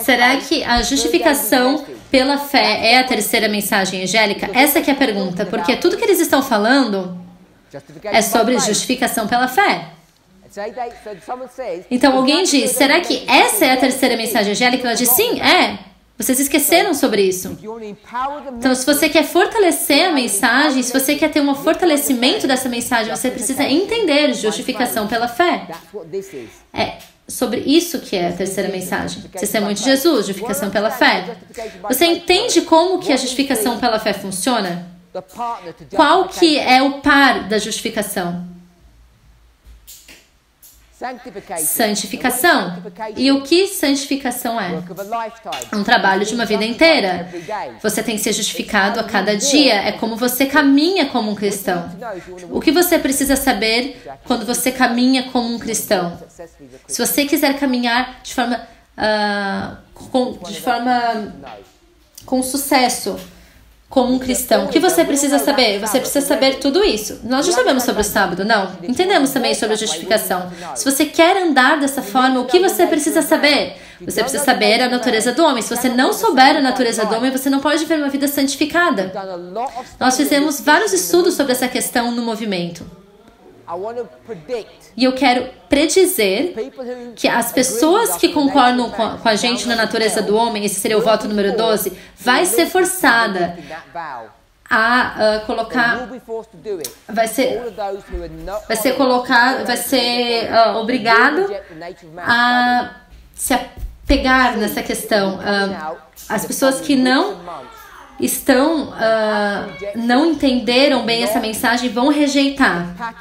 Será que a justificação pela fé é a terceira mensagem angélica? Essa que é a pergunta, porque tudo que eles estão falando é sobre justificação pela fé. Então alguém diz: será que essa é a terceira mensagem angélica? Ela diz: sim, é. Vocês esqueceram sobre isso. Então, se você quer fortalecer a mensagem, se você quer ter um fortalecimento dessa mensagem, você precisa entender justificação pela fé. É sobre isso que é a terceira mensagem. Testemunho de Jesus, justificação pela fé. Você entende como que a justificação pela fé funciona? Qual que é o par da justificação? Santificação. E o que santificação é? Um trabalho de uma vida inteira. Você tem que ser justificado a cada dia. É como você caminha como um cristão. O que você precisa saber quando você caminha como um cristão? Se você quiser caminhar de forma com sucesso, como um cristão. O que você precisa saber? Você precisa saber tudo isso. Nós já sabemos sobre o sábado, não? Entendemos também sobre a justificação. Se você quer andar dessa forma, o que você precisa saber? Você precisa saber a natureza do homem. Se você não souber a natureza do homem, você não pode viver uma vida santificada. Nós fizemos vários estudos sobre essa questão no movimento. E eu quero predizer que as pessoas que concordam com a gente na natureza do homem, esse seria o voto número 12, vai ser forçada a colocar, vai ser obrigado a se apegar nessa questão. As pessoas que não entenderam bem essa mensagem vão rejeitar,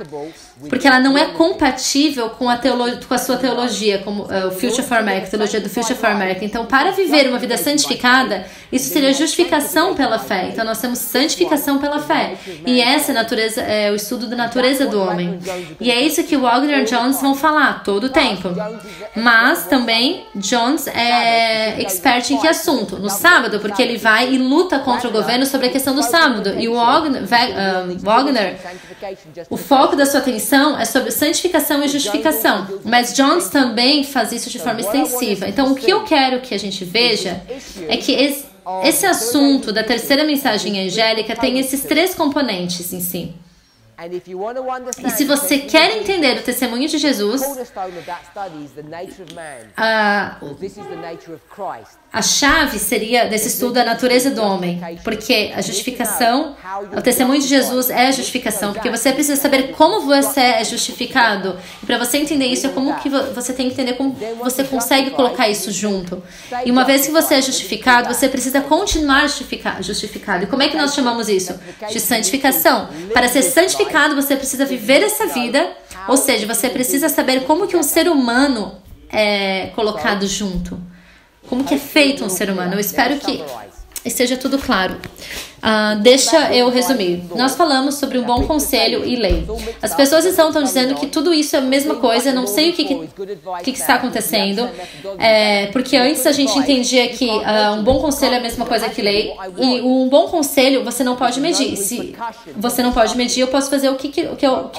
porque ela não é compatível com a sua teologia, como o Future for America, a teologia do Future for America. Então, para viver uma vida santificada, isso seria justificação pela fé. Então, nós temos santificação pela fé. E essa natureza é o estudo da natureza do homem. E é isso que Wagner e Jones vão falar todo o tempo. Mas também Jones é expert em que assunto? No sábado, porque ele vai e luta contra o governo sobre a questão do sábado. E o Wagner, o foco da sua atenção é sobre santificação e justificação. Mas Jones também faz isso de forma extensiva. Então, o que eu quero que a gente veja é que esse assunto da terceira mensagem angélica tem esses três componentes em si. E se você quer entender o testemunho de Jesus, a chave seria desse estudo a natureza do homem, porque a justificação, o testemunho de Jesus é a justificação, porque você precisa saber como você é justificado. E para você entender isso, é como que você tem que entender como você consegue colocar isso junto. E uma vez que você é justificado, você precisa continuar justificado. E como é que nós chamamos isso? De santificação. Para ser santificado, você precisa viver essa vida, ou seja, você precisa saber como que um ser humano é colocado junto. Como que é feito um ser humano. Eu espero que esteja tudo claro. Deixa eu resumir. Nós falamos sobre um bom conselho e lei. As pessoas estão dizendo que tudo isso é a mesma coisa. Eu não sei o que está acontecendo. Porque antes a gente entendia que um bom conselho é a mesma coisa que lei. E um bom conselho você não pode medir. Se você não pode medir, eu posso fazer o que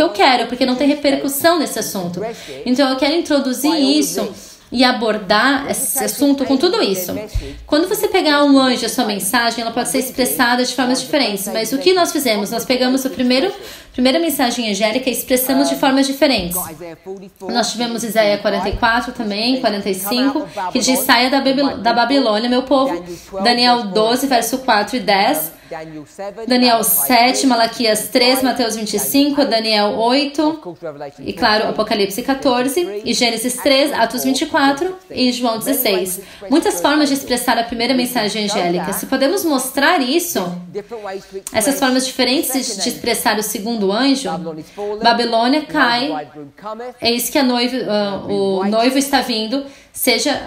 eu quero, porque não tem repercussão nesse assunto. Então eu quero introduzir isso e abordar esse assunto com tudo isso. Quando você pegar um anjo, a sua mensagem, ela pode ser expressada de formas diferentes. Mas o que nós fizemos? Nós pegamos a primeira mensagem angélica e expressamos de formas diferentes. Nós tivemos Isaías 44 também, 45, que diz: saia da Babilônia, meu povo. Daniel 12, verso 4 e 10. Daniel 7, Malaquias 3, Mateus 25, Daniel 8, e claro, Apocalipse 14, e Gênesis 3, Atos 24 e João 16. Muitas formas de expressar a primeira mensagem angélica. Se podemos mostrar isso, essas formas diferentes de expressar o segundo anjo, Babilônia cai, eis que o noivo está vindo, seja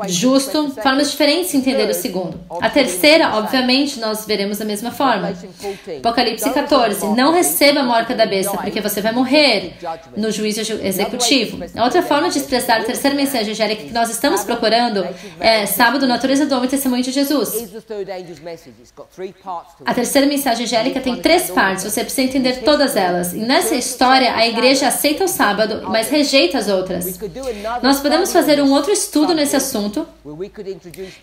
justo, formas diferentes de entender o segundo. A terceira, obviamente, nós veremos da mesma forma. Apocalipse 14, não receba a marca da besta, porque você vai morrer no juízo executivo. A outra forma de expressar a terceira mensagem angélica que nós estamos procurando é sábado, natureza do homem e testemunho de Jesus. A terceira mensagem angélica tem 3 partes, você precisa entender todas elas. E nessa história, a igreja aceita o sábado, mas rejeita as outras. Nós podemos fazer um outro estudo nesse assunto.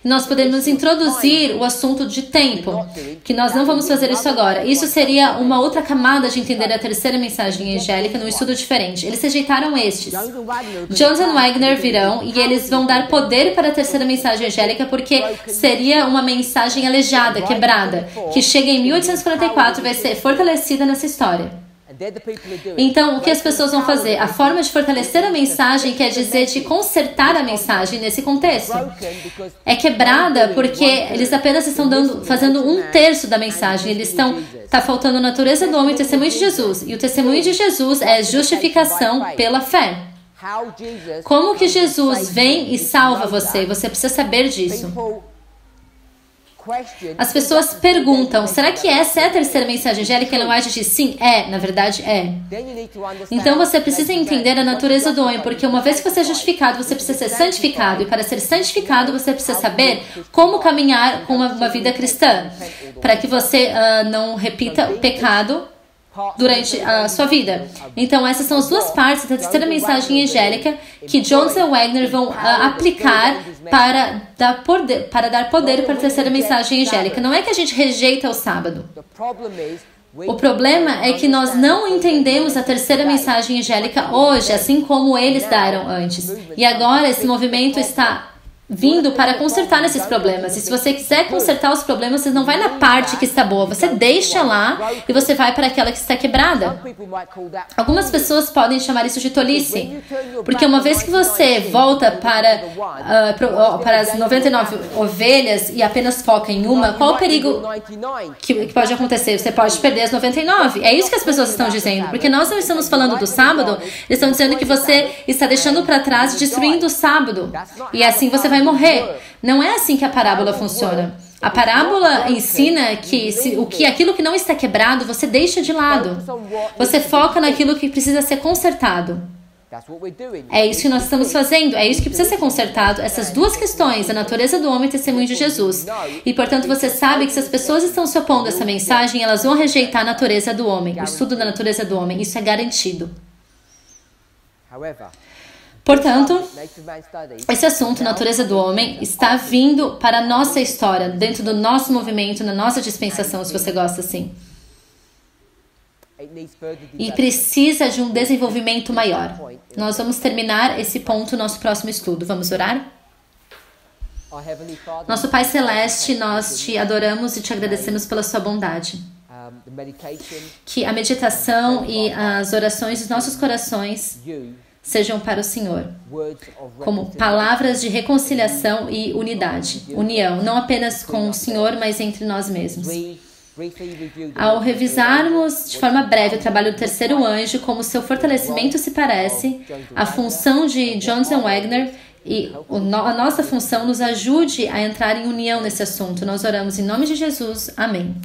Nós podemos introduzir o assunto de tempo, que nós não vamos fazer isso agora. Isso seria uma outra camada de entender a terceira mensagem angélica num estudo diferente. Eles rejeitaram estes. Jones e Wagner virão e eles vão dar poder para a terceira mensagem angélica, porque seria uma mensagem aleijada, quebrada, que chega em 1844 e vai ser fortalecida nessa história. Então, o que as pessoas vão fazer? A forma de fortalecer a mensagem quer dizer de consertar a mensagem nesse contexto. É quebrada porque eles apenas estão fazendo 1/3 da mensagem. Está faltando a natureza do homem e o testemunho de Jesus. E o testemunho de Jesus é justificação pela fé. Como que Jesus vem e salva você? Você precisa saber disso. As pessoas perguntam, será que essa é a terceira mensagem angélica? Ellen White diz, sim, na verdade é. Então você precisa entender a natureza do homem, porque uma vez que você é justificado, você precisa ser santificado. E para ser santificado, você precisa saber como caminhar com uma vida cristã, para que você não repita o pecado durante a sua vida. Então essas são as duas partes da terceira mensagem angélica que Jones e Wagner vão aplicar para dar poder para a terceira mensagem angélica. Não é que a gente rejeita o sábado. O problema é que nós não entendemos a terceira mensagem angélica hoje, assim como eles deram antes. E agora esse movimento está vindo para consertar esses problemas. E se você quiser consertar os problemas, você não vai na parte que está boa. Você deixa lá e você vai para aquela que está quebrada. Algumas pessoas podem chamar isso de tolice. Porque uma vez que você volta para as 99 ovelhas e apenas foca em uma, qual o perigo que pode acontecer? Você pode perder as 99. É isso que as pessoas estão dizendo. Porque nós não estamos falando do sábado, eles estão dizendo que você está deixando para trás, destruindo o sábado. E assim você vai morrer. Não é assim que a parábola funciona. A parábola ensina que aquilo que não está quebrado, você deixa de lado. Você foca naquilo que precisa ser consertado. É isso que nós estamos fazendo. É isso que precisa ser consertado. Essas duas questões, a natureza do homem e o testemunho de Jesus. E, portanto, você sabe que se as pessoas estão se opondo a essa mensagem, elas vão rejeitar a natureza do homem, o estudo da natureza do homem. Isso é garantido. Portanto, esse assunto, natureza do homem, está vindo para a nossa história, dentro do nosso movimento, na nossa dispensação, se você gosta assim. E precisa de um desenvolvimento maior. Nós vamos terminar esse ponto no nosso próximo estudo. Vamos orar? Nosso Pai Celeste, nós te adoramos e te agradecemos pela sua bondade. Que a meditação e as orações dos nossos corações sejam para o Senhor, como palavras de reconciliação e unidade, união, não apenas com o Senhor, mas entre nós mesmos. Ao revisarmos de forma breve o trabalho do terceiro anjo, como seu fortalecimento se parece, a função de Jones e Wagner e a nossa função nos ajude a entrar em união nesse assunto. Nós oramos em nome de Jesus. Amém.